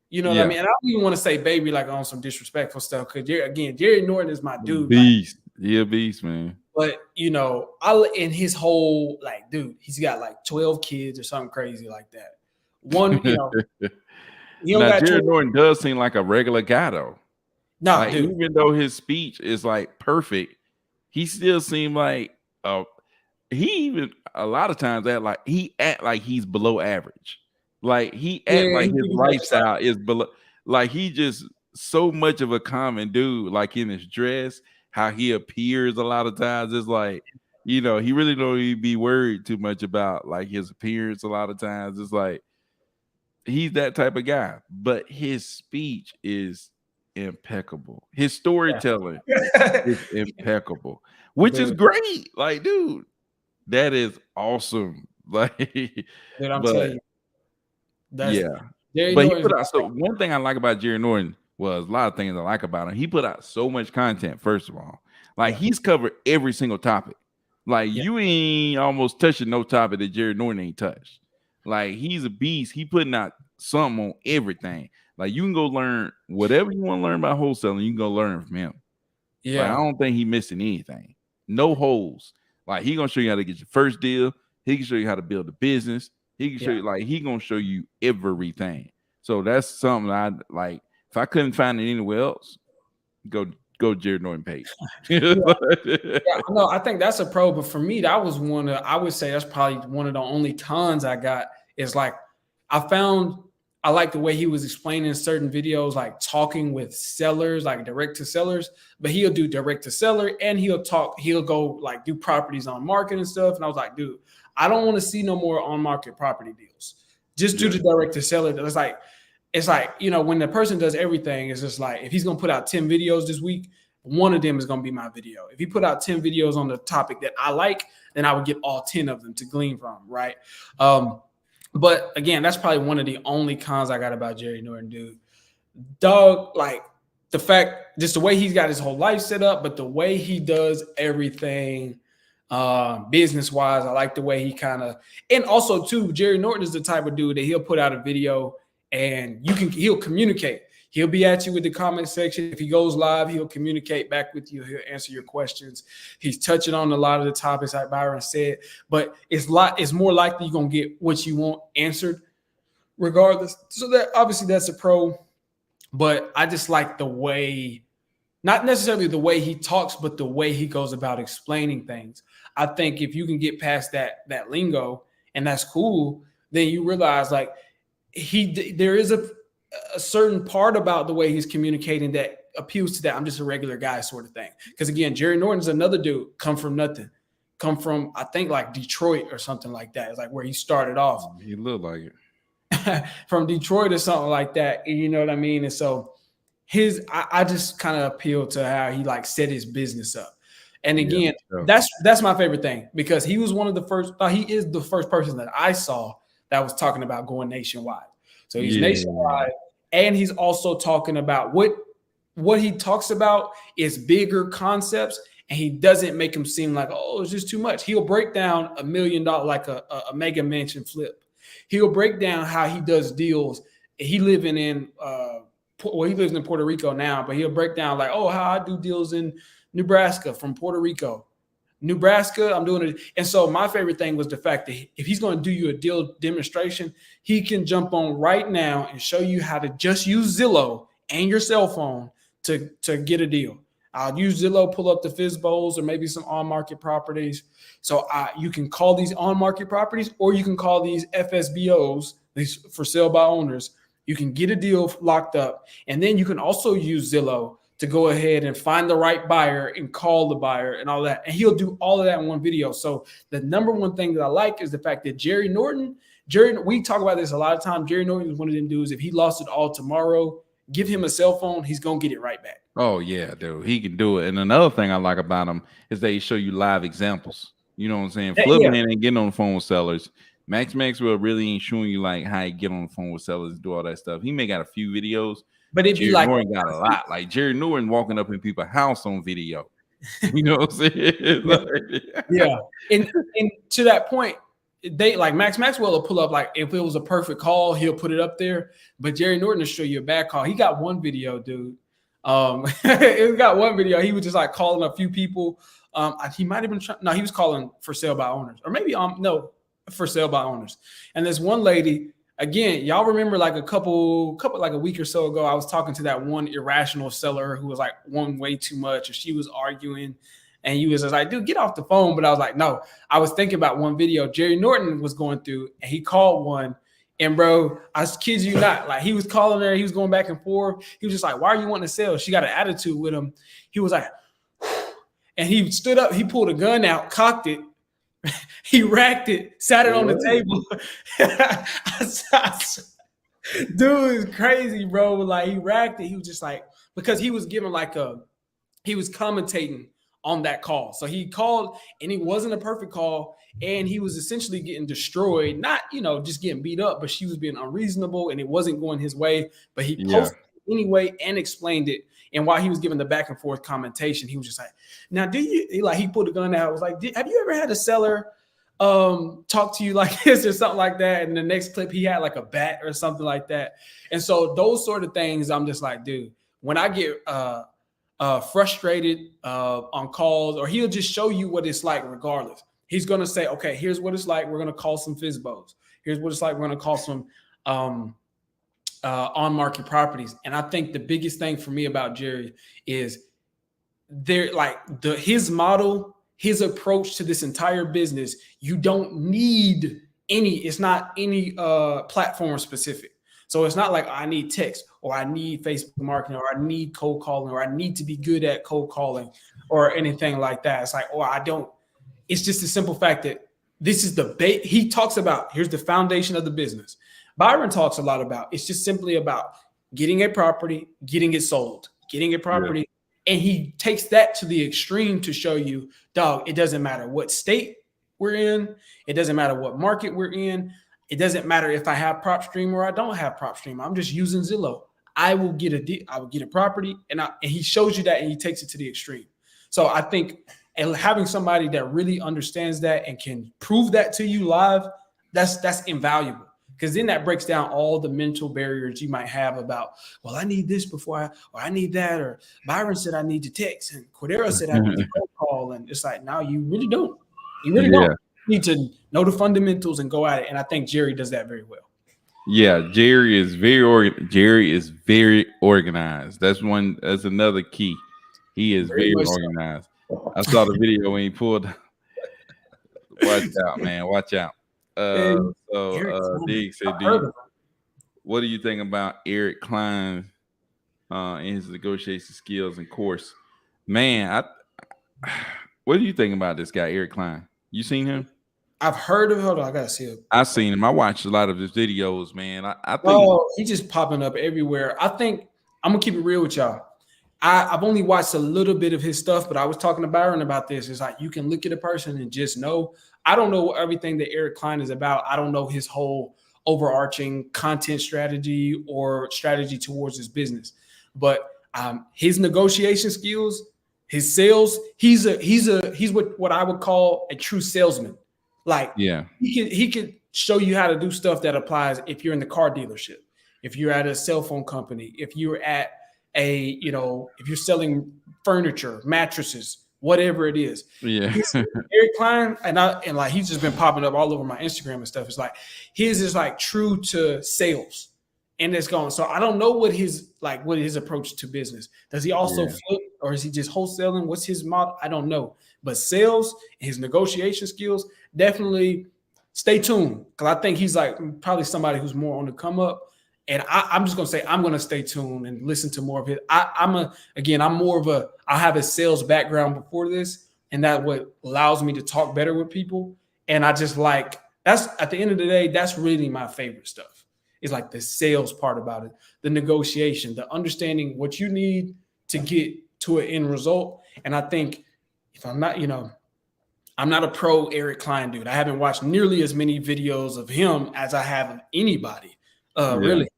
You know what I mean? And I don't even want to say baby like on some disrespectful stuff, because Jerry Norton is my dude. Beast. Yeah, beast, man. But you know, in his whole like, dude, he's got like 12 kids or something crazy like that. One, you know, now Jerry Norton does seem like a regular guy though. No, like, dude. Even though his speech is like perfect, he still seemed like he even a lot of times he act like he's below average. Like he act like his lifestyle is below. Like he just so much of a common dude. Like in his dress, how he appears a lot of times, it's like, you know, he really don't even be worried too much about like his appearance. A lot of times, it's like he's that type of guy. But his speech is impeccable. His storytelling is impeccable, which is great. Like, dude, that is awesome. Like, dude, I'm telling you. But he put out one thing I like about Jerry Norton was a lot of things I like about him. He put out so much content, first of all. Like he's covered every single topic. Like you ain't almost touching no topic that Jerry Norton ain't touched. Like he's a beast. He putting out something on everything. Like you can go learn whatever you want to learn about wholesaling, you can go learn from him. Yeah. Like, I don't think he missing anything. No holes. Like he gonna show you how to get your first deal. He can show you how to build a business. He can show you, like, he gonna show you everything. So that's something I like. If I couldn't find it anywhere else, go Jerry Norton page. No, I think that's a pro. But for me, that was I would say that's probably one of the only cons I got. Is like I like the way he was explaining certain videos, like talking with sellers, like direct to sellers. But he'll do direct to seller, and he'll go like do properties on market and stuff. And I was like, dude, I don't want to see no more on market property deals. Just do the direct to seller. It's like, you know, when the person does everything, it's just like if he's gonna put out 10 videos this week, one of them is gonna be my video. If he put out 10 videos on the topic that I like, then I would get all 10 of them to glean from, right? But again, that's probably one of the only cons I got about Jerry Norton, dude. Dog, like the fact, just the way he's got his whole life set up, but the way he does everything business wise, I like the way he and also too, Jerry Norton is the type of dude that he'll put out a video and he'll communicate. He'll be at you with the comment section. If he goes live, he'll communicate back with you. He'll answer your questions. He's touching on a lot of the topics like Byron said, but it's more likely you're going to get what you want answered regardless. So that obviously that's a pro, but I just like the way, not necessarily the way he talks, but the way he goes about explaining things. I think if you can get past that lingo, and that's cool, then you realize like there is a certain part about the way he's communicating that appeals to that I'm just a regular guy sort of thing. Because again, Jerry Norton's another dude, come from nothing, come from I think like Detroit or something like that. It's like where he started off. He looked like it. From Detroit or something like that. You know what I mean? And so I just kind of appeal to how he like set his business up. And again, that's my favorite thing because he was one of the first. He is the first person that I saw that was talking about going nationwide. So he's nationwide, and he's also talking about what he talks about is bigger concepts, and he doesn't make them seem like, oh, it's just too much. He'll break down $1 million, like a mega mansion flip. He'll break down how he does deals. He lives in Puerto Rico now, but he'll break down like, oh, how I do deals in Nebraska from Puerto Rico. Nebraska, I'm doing it. And so my favorite thing was the fact that if he's going to do you a deal demonstration, he can jump on right now and show you how to just use Zillow and your cell phone to get a deal. I'll use Zillow, pull up the FSBOs or maybe some on-market properties. So you can call these on-market properties or you can call these FSBOs, these for sale by owners. You can get a deal locked up. And then you can also use Zillow to go ahead and find the right buyer and call the buyer and all that. And he'll do all of that in one video. So the number one thing that I like is the fact that Jerry Norton, we talk about this a lot of times. Jerry Norton is one of them dudes. If he lost it all tomorrow, give him a cell phone, he's going to get it right back. Oh, yeah, dude. He can do it. And another thing I like about him is that he show you live examples. You know what I'm saying? Flipping in and getting on the phone with sellers. Max Maxwell really ain't showing you like how you get on the phone with sellers and do all that stuff. He may got a few videos. But it'd be like Norton got a lot. Like Jerry Norton walking up in people's house on video. You know what I'm saying? Yeah. And to that point, they like Max Maxwell will pull up like if it was a perfect call, he'll put it up there. But Jerry Norton will show you a bad call. He got one video, dude. It got one video. He was just like calling a few people. He might have been he was calling for sale by owners, or maybe for sale by owners. And this one lady. Again, y'all remember like a couple like a week or so ago, I was talking to that one irrational seller who was like one way too much, or she was arguing, and he was just like, dude, get off the phone. But I was like, no, I was thinking about one video Jerry Norton was going through, and he called one, and bro, I kid you not, like he was calling her, he was going back and forth. He was just like, why are you wanting to sell? She got an attitude with him. He was like, and he stood up, he pulled a gun out, cocked it. He racked it, sat it on the table. Dude, it's crazy, bro. Like he racked it. He was just like, because he was giving he was commentating on that call. So he called and it wasn't a perfect call. And he was essentially getting destroyed, not, just getting beat up, but she was being unreasonable and it wasn't going his way. But he posted it anyway and explained it. And while he was giving the back and forth commentation, he was just like, now, he pulled the gun out. I was like, have you ever had a seller talk to you like this or something like that? And the next clip, he had like a bat or something like that. And so those sort of things, I'm just like, dude, when I get frustrated on calls, or he'll just show you what it's like regardless. He's going to say, okay, here's what it's like. We're going to call some FSBOs. Here's what it's like. We're going to call some on-market properties. And I think the biggest thing for me about Jerry is his model, his approach to this entire business. You don't need it's not any platform specific. So it's not like I need text or I need Facebook marketing or I need cold calling or I need to be good at cold calling or anything like that. It's like, I don't. It's just the simple fact that this is he talks about, here's the foundation of the business. Byron talks a lot about, it's just simply about getting a property, getting it sold, getting a property. Yeah. And he takes that to the extreme to show you, dog, it doesn't matter what state we're in. It doesn't matter what market we're in. It doesn't matter if I have PropStream or I don't have PropStream. I'm just using Zillow. I will get a property and he shows you that and he takes it to the extreme. So I think having somebody that really understands that and can prove that to you live, that's invaluable. Because then that breaks down all the mental barriers you might have about, well, I need this or I need that, or Byron said I need to text, and Cordero said I need to call, and it's like, no, you really don't. You really don't. You need to know the fundamentals and go at it, and I think Jerry does that very well. Yeah, Jerry is very organized. That's another key. He is very organized. I saw the video when he pulled. Watch out, man! Watch out. Dig said, what do you think about Eric Klein and his negotiation skills and course? Man, what do you think about this guy, Eric Klein? You seen him? I've heard of. Hold on, I gotta see it. I seen him. I watched a lot of his videos, man. I think, Oh, he's just popping up everywhere. I think I'm gonna keep it real with y'all. I've only watched a little bit of his stuff, but I was talking to Byron about this. It's like you can look at a person and just know. I don't know everything that Eric Klein is about. I don't know his whole overarching content strategy or strategy towards his business, but his negotiation skills, his sales, he's what I would call a true salesman. Like yeah, he could show you how to do stuff that applies if you're in the car dealership, if you're at a cell phone company, if you're at if you're selling furniture, mattresses, whatever it is. yeah, Eric Klein, and like he's just been popping up all over my Instagram and stuff. It's like his is like true to sales, and it's going. So I don't know what his approach to business. Does he also flip, or is he just wholesaling? What's his model? I don't know. But sales, his negotiation skills, definitely stay tuned, because I think he's like probably somebody who's more on the come up. And I'm just gonna say I'm gonna stay tuned and listen to more of it. I have a sales background before this, and that what allows me to talk better with people. And I just like that's at the end of the day, that's really my favorite stuff. It's like the sales part about it, the negotiation, the understanding what you need to get to an end result. And I think if I'm not, I'm not a pro Eric Klein dude. I haven't watched nearly as many videos of him as I have of anybody, really.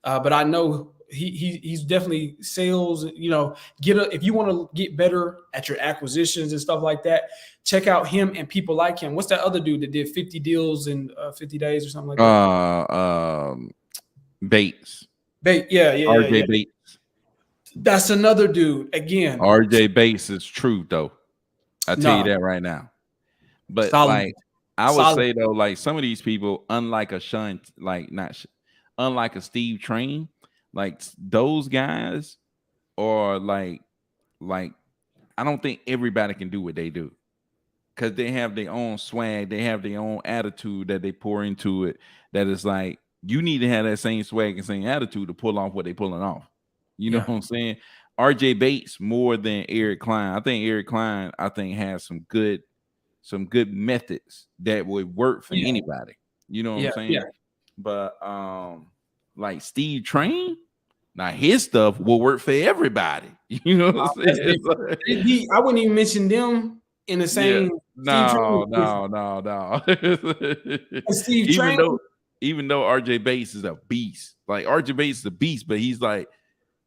But I know he's definitely sales. If you want to get better at your acquisitions and stuff like that, check out him and people like him. What's that other dude that did 50 deals in 50 days or something like that? Bates. Yeah. RJ Bates. That's another dude. Again, RJ Bates is true though. I tell you that right now. But solid. I would say though, like some of these people, unlike a unlike a Steve Train, like those guys are like I don't think everybody can do what they do, because they have their own swag, they have their own attitude that they pour into it. That is like you need to have that same swag and same attitude to pull off what they're pulling off. You know what I'm saying? RJ Bates more than Eric Klein. I think Eric Klein has some good methods that would work for anybody. You know what I'm saying? Yeah. But like Steve Train, now his stuff will work for everybbe. You know what I'm saying? I wouldn't even mention them in the same. No. Steve Train, even though RJ Bates is a beast, like RJ Bates is a beast, but he's like,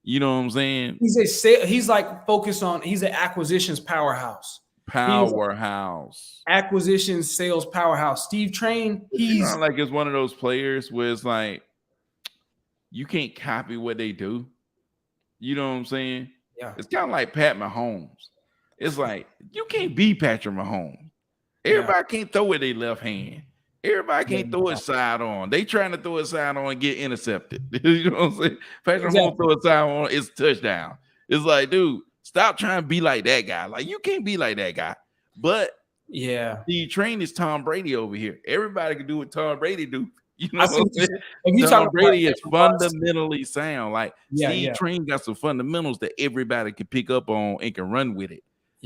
you know what I'm saying? He's like focused on. He's an acquisitions powerhouse. Acquisitions, sales powerhouse. Steve Train, he's like it's one of those players where it's like you can't copy what they do. You know what I'm saying? Yeah. It's kind of like Pat Mahomes. It's like you can't be Patrick Mahomes. Everybody can't throw with their left hand. Everybody can't throw it side on. They trying to throw it side on and get intercepted. You know what I'm saying? Patrick Mahomes throw it side on, it's a touchdown. It's like, dude, stop trying to be like that guy. Like you can't be like that guy. But the train is Tom Brady over here. Everybody can do what Tom Brady do. You know what I'm saying? Tom Brady is fundamentally sound. Like Steve Train got some fundamentals that everybody can pick up on and can run with it.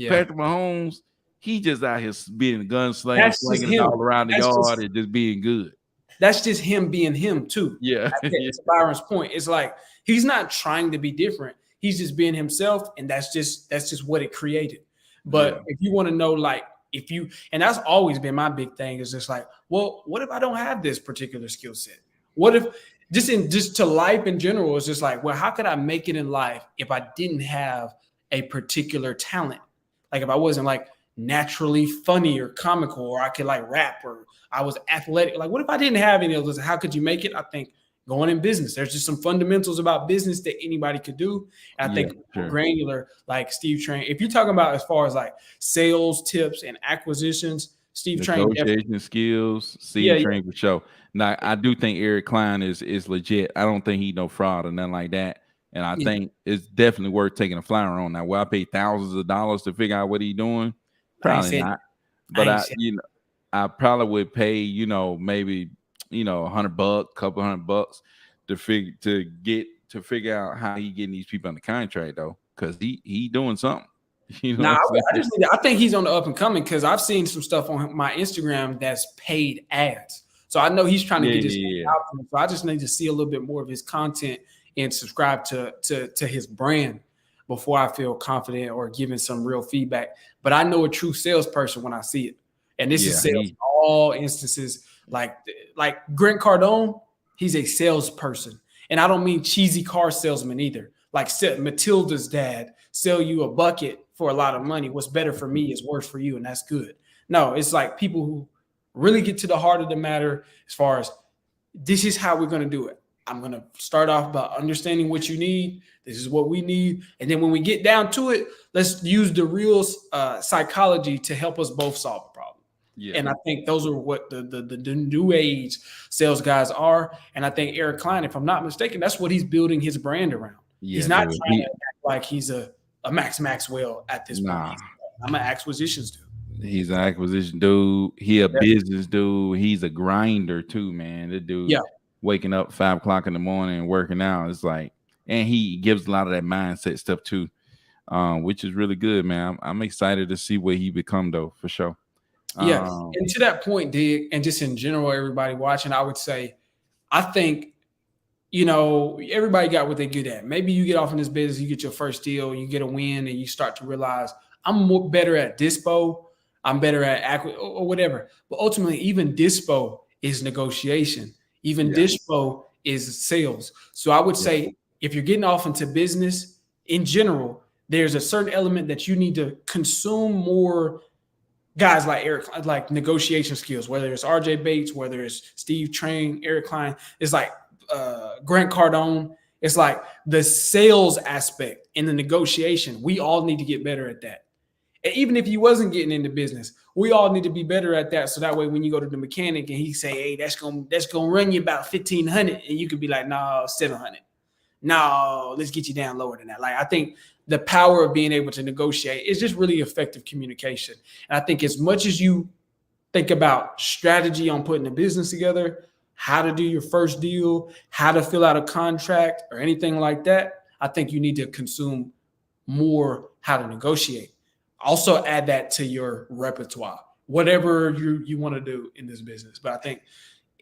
Patrick Mahomes, he just out here being a gunslinger, slinging it all around the yard and just being good. That's just him being him too. Yeah. To Byron's point, it's like he's not trying to be different. He's just being himself, and that's just what it created. But if you want to know, like, and that's always been my big thing, is just like, well, what if I don't have this particular skill set? What if just to life in general, it's just like, well, how could I make it in life if I didn't have a particular talent? Like if I wasn't like naturally funny or comical, or I could like rap, or I was athletic. Like, what if I didn't have any of those? How could you make it? I think going in business, there's just some fundamentals about business that anybody could do. And I think granular, like Steve Train, if you're talking about as far as like sales tips and acquisitions, Steve Train, negotiation skills, Steve Train for sure. Now, I do think Eric Klein is legit. I don't think he's no fraud or nothing like that. And I think it's definitely worth taking a flyer on. Now, will I pay thousands of dollars to figure out what he's doing? Probably not. But I probably would pay, maybe $100, couple $100 to figure out how he getting these people under contract though, because he doing something. You know Nah, what I'm saying? I think he's on the up and coming because I've seen some stuff on my Instagram that's paid ads. So I know he's trying to Yeah, get his name yeah, out there. So I just need to see a little bit more of his content and subscribe to his brand before I feel confident or giving some real feedback. But I know a true salesperson when I see it, and this is yeah. sales in all instances. Like Grant Cardone, he's a salesperson, and I don't mean cheesy car salesman either. Like Matilda's dad sell you a bucket for a lot of money. What's better for me is worse for you, and that's good. No, it's like people who really get to the heart of the matter as far as this is how we're going to do it. I'm going to start off by understanding what you need. This is what we need. And then when we get down to it, let's use the real psychology to help us both solve a problem. Yeah. And I think those are what the new age sales guys are. And I think Eric Klein, if I'm not mistaken, that's what he's building his brand around. Yeah, he's not trying to act like he's a Max Maxwell at this point. I'm an acquisitions dude. He's an acquisition dude. He a business dude. He's a grinder too, man. The dude waking up 5 o'clock in the morning and working out. It's like, and he gives a lot of that mindset stuff too, which is really good, man. I'm excited to see what he become though, for sure. Yeah, and to that point, Dig, and just in general, everybody watching, I would say, I think, everybody got what they're good at. Maybe you get off in this business, you get your first deal, you get a win, and you start to realize I'm better at dispo, I'm better at or whatever. But ultimately, even dispo is negotiation. Even dispo is sales. So I would say if you're getting off into business in general, there's a certain element that you need to consume more. Guys like Eric, like negotiation skills, whether it's RJ Bates, whether it's Steve Train, Eric Klein, it's like Grant Cardone. It's like the sales aspect in the negotiation. We all need to get better at that. And even if you wasn't getting into business, we all need to be better at that. So that way, when you go to the mechanic and he say, "Hey, that's gonna run you about 1,500," and you could be like, "No, 700. No, let's get you down lower than that." Like I think the power of being able to negotiate is just really effective communication. And I think as much as you think about strategy on putting a business together, how to do your first deal, how to fill out a contract or anything like that, I think you need to consume more how to negotiate. Also add that to your repertoire, whatever you want to do in this business. But I think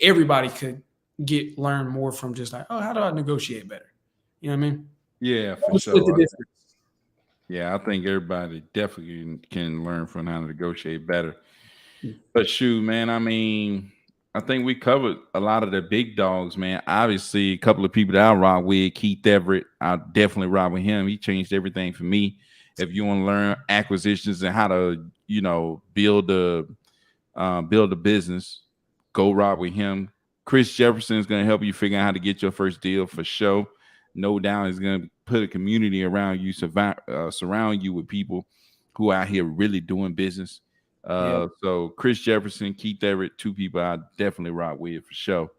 everybody could learn more from just like, oh, how do I negotiate better? You know what I mean? Yeah, for sure. Yeah, I think everybody definitely can learn from how to negotiate better. But shoot, man, I mean, I think we covered a lot of the big dogs, man. Obviously, a couple of people that I rock with, Keith Everett, I definitely rock with him. He changed everything for me. If you want to learn acquisitions and how to, build a business, go rock with him. Chris Jefferson is going to help you figure out how to get your first deal for sure. No doubt is going to put a community around you, surround you with people who are out here really doing business. So Chris Jefferson, Keith Everett, 2 people I definitely rock with for sure.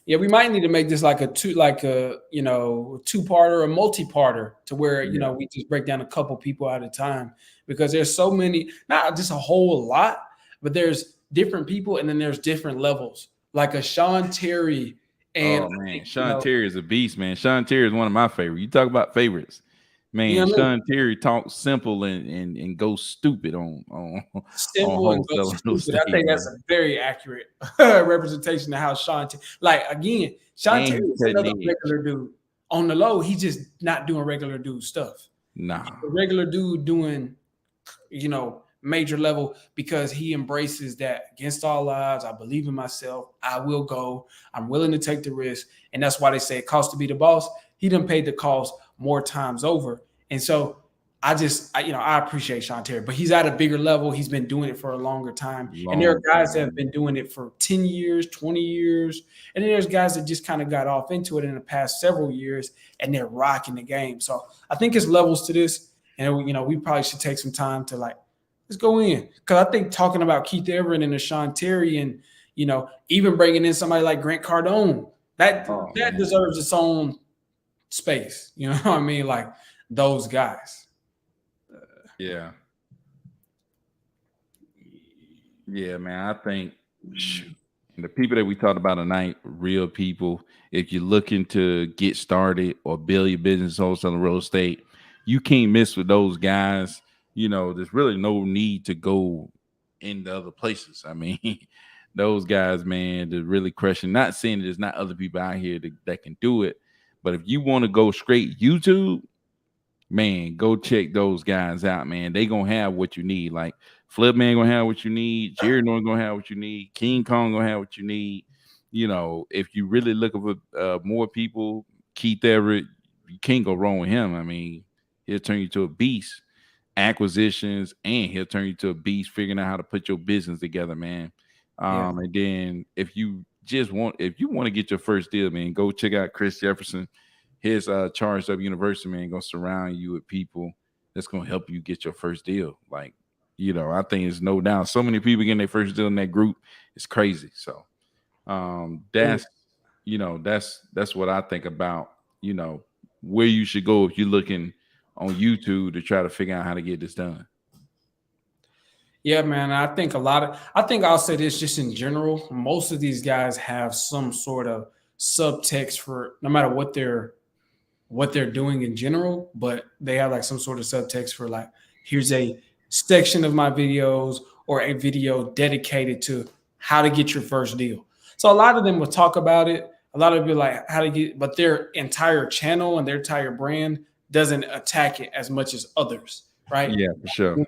Yeah, we might need to make this like a two-parter or a multi-parter to where we just break down a couple people at a time, because there's so many, not just a whole lot, but there's different people and then there's different levels. Like a Sean Terry. And Sean Terry is a beast, man. Sean Terry is one of my favorites. You talk about favorites, man. Sean Terry talks simple and goes stupid on simple and goes stupid. I think that's a very accurate representation of how Sean. Like again, Sean Terry is another regular dude. On the low, he's just not doing regular dude stuff. Nah, he's a regular dude doing, major level, because he embraces that against all odds. I believe in myself. I will go. I'm willing to take the risk. And that's why they say it costs to be the boss. He done paid the cost more times over. And so I appreciate Sean Terry, but he's at a bigger level. He's been doing it for a longer time. And there are guys that have been doing it for 10 years, 20 years. And then there's guys that just kind of got off into it in the past several years and they're rocking the game. So I think it's levels to this. And, we probably should take some time to let's go in, because I think talking about Keith Everett and Sean Terry and, even bringing in somebody like Grant Cardone, that deserves its own space. You know what I mean? Like those guys. Yeah, man. I think And the people that we talked about tonight, real people. If you're looking to get started or build your business wholesaling real estate, you can't miss with those guys. There's really no need to go into other places. I mean, those guys, man, they're really crushing. Not saying there's not other people out here that can do it, but if you want to go straight YouTube, man, go check those guys out, man. They gonna have what you need. Like Flip Man gonna have what you need. Jerry Norton gonna have what you need. King Kong gonna have what you need. If you really looking for more people, Keith Everett, you can't go wrong with him. I mean, he'll turn you to a beast. Acquisitions, and he'll turn you to a beast figuring out how to put your business together, man. Yeah. And then if you want to get your first deal, man, go check out Chris Jefferson. His charged up university, man, gonna surround you with people that's gonna help you get your first deal. Like, I think it's no doubt so many people getting their first deal in that group. It's crazy. So that's what I think about, where you should go if you're looking on YouTube to try to figure out how to get this done. Yeah, man. I think I'll say this just in general. Most of these guys have some sort of subtext for no matter what they're doing in general, but they have like some sort of subtext for like, here's a section of my videos or a video dedicated to how to get your first deal. So a lot of them will talk about it. A lot of them be like how to get, but their entire channel and their entire brand doesn't attack it as much as others, right? Yeah, for sure.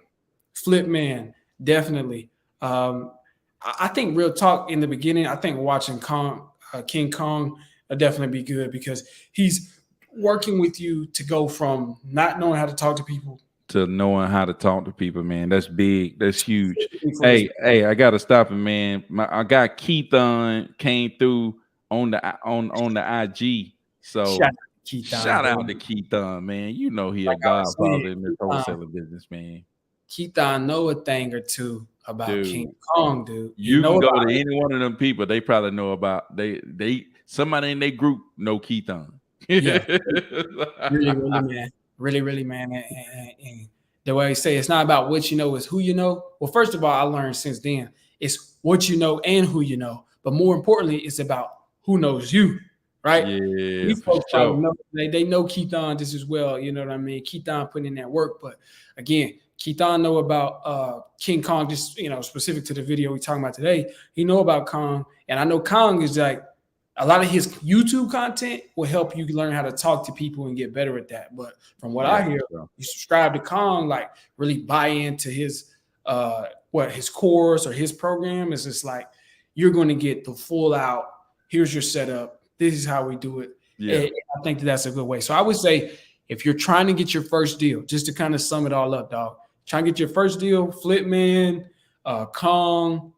Flip Man, definitely. I think real talk in the beginning. I think watching King Kong will definitely be good because he's working with you to go from not knowing how to talk to people to knowing how to talk to people, man. That's big. That's huge. Hey, I gotta stop it, man. I got Keith on came through on the IG. So shout out to Keith on, man. You know he a godfather in this wholesaling business, man. Keith know a thing or two about King Kong, dude. You can go to any one of them people. They probably know about they somebody in their group know Keith on. Yeah, really, man. Really, man. And the way I say it's not about what you know, it's who you know. Well, first of all, I learned since then it's what you know and who you know. But more importantly, it's about who knows you, right? Yeah, These folks probably know they know Keith on just as well. You know what I mean? Keith on putting in that work. But again, Keith on know about King Kong, just specific to the video we're talking about today. He know about Kong, and I know Kong is like a lot of his YouTube content will help you learn how to talk to people and get better at that. But from what I hear, you subscribe to Kong, like really buy into his his course or his program. It's just like you're going to get the full out. Here's your setup. This is how we do it. Yeah. And I think that's a good way. So I would say if you're trying to get your first deal, just to kind of sum it all up, dog, try and get your first deal, Flip Man, Kong,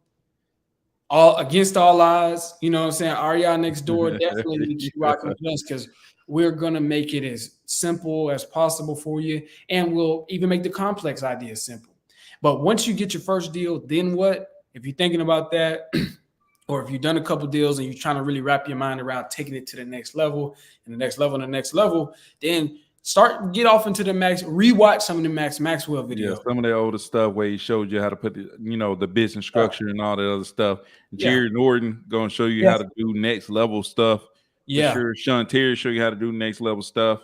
all against all odds, you know what I'm saying? Are y'all next door? Definitely keep rocking with us because we're gonna make it as simple as possible for you, and we'll even make the complex ideas simple. But once you get your first deal, then what? If you're thinking about that, or if you've done a couple deals and you're trying to really wrap your mind around taking it to the next level and the next level and the next level, then get off into the rewatch some of the Max Maxwell videos. Yeah, some of the older stuff where he showed you how to put the business structure and all the other stuff. Jerry Norton gonna show you how to do next level stuff. Yeah. For sure. Sean Terry show you how to do next level stuff.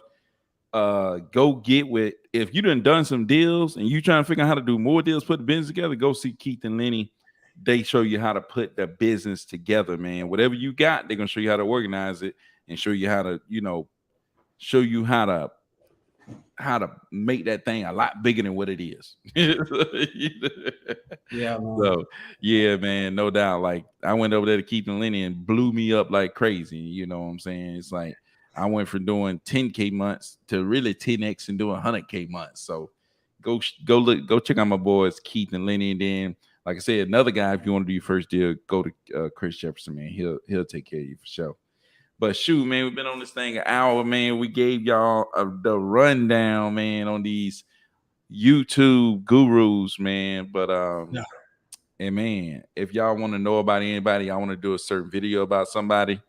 Go get with if you done some deals and you trying to figure out how to do more deals, put the business together, go see Keith and Lenny. They show you how to put the business together, man. Whatever you got, they're gonna show you how to organize it and show you how to, show you how to make that thing a lot bigger than what it is. Yeah, man. So yeah, man, no doubt. Like I went over there to Keith and Lenny and blew me up like crazy. You know what I'm saying? It's like I went from doing 10K months to really 10X and doing 100K months. So go check out my boys Keith and Lenny. And then, like I said, another guy, if you want to do your first deal, go to Chris Jefferson, man. He'll take care of you for sure. But shoot, man, we've been on this thing an hour, man. We gave y'all the rundown, man, on these YouTube gurus, man. But and man, if y'all want to know about anybody, I want to do a certain video about somebody,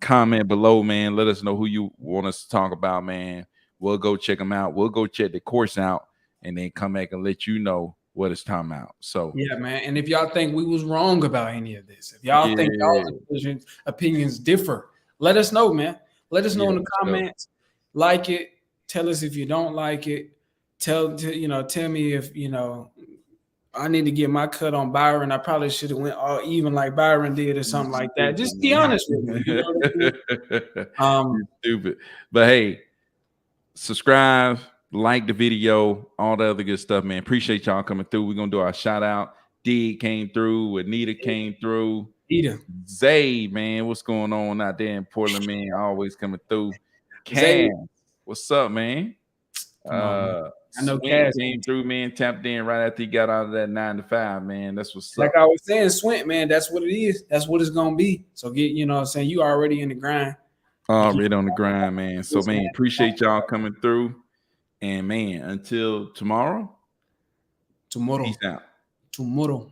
comment below, man. Let us know who you want us to talk about, man. We'll go check them out. We'll go check the course out and then come back and let you know what it's talking about. So Yeah, man. And if y'all think we was wrong about any of this, if y'all think y'all's opinions differ, let us know, man. Let us know in the comments. Like it. Tell us if you don't like it. Tell me if I need to get my cut on Byron. I probably should have went all even like Byron did or something like that. Just be honest with me. You know what I mean? Stupid. But hey, subscribe, like the video, all the other good stuff, man. Appreciate y'all coming through. We're gonna do our shout out. D came through, Anita came through. Zay, man, what's going on out there in Portland, man? Always coming through. Cass, what's up, man? Come on, man. I know Swint came through, man. Tapped in right after he got out of that 9 to 5, man. That's what's like up. I was saying, Swint, man, that's what it is. That's what it's gonna be. So get, what I'm saying, you already in the grind. Already on the grind, man. So, man, appreciate y'all coming through. And man, until tomorrow. Peace out. Tomorrow.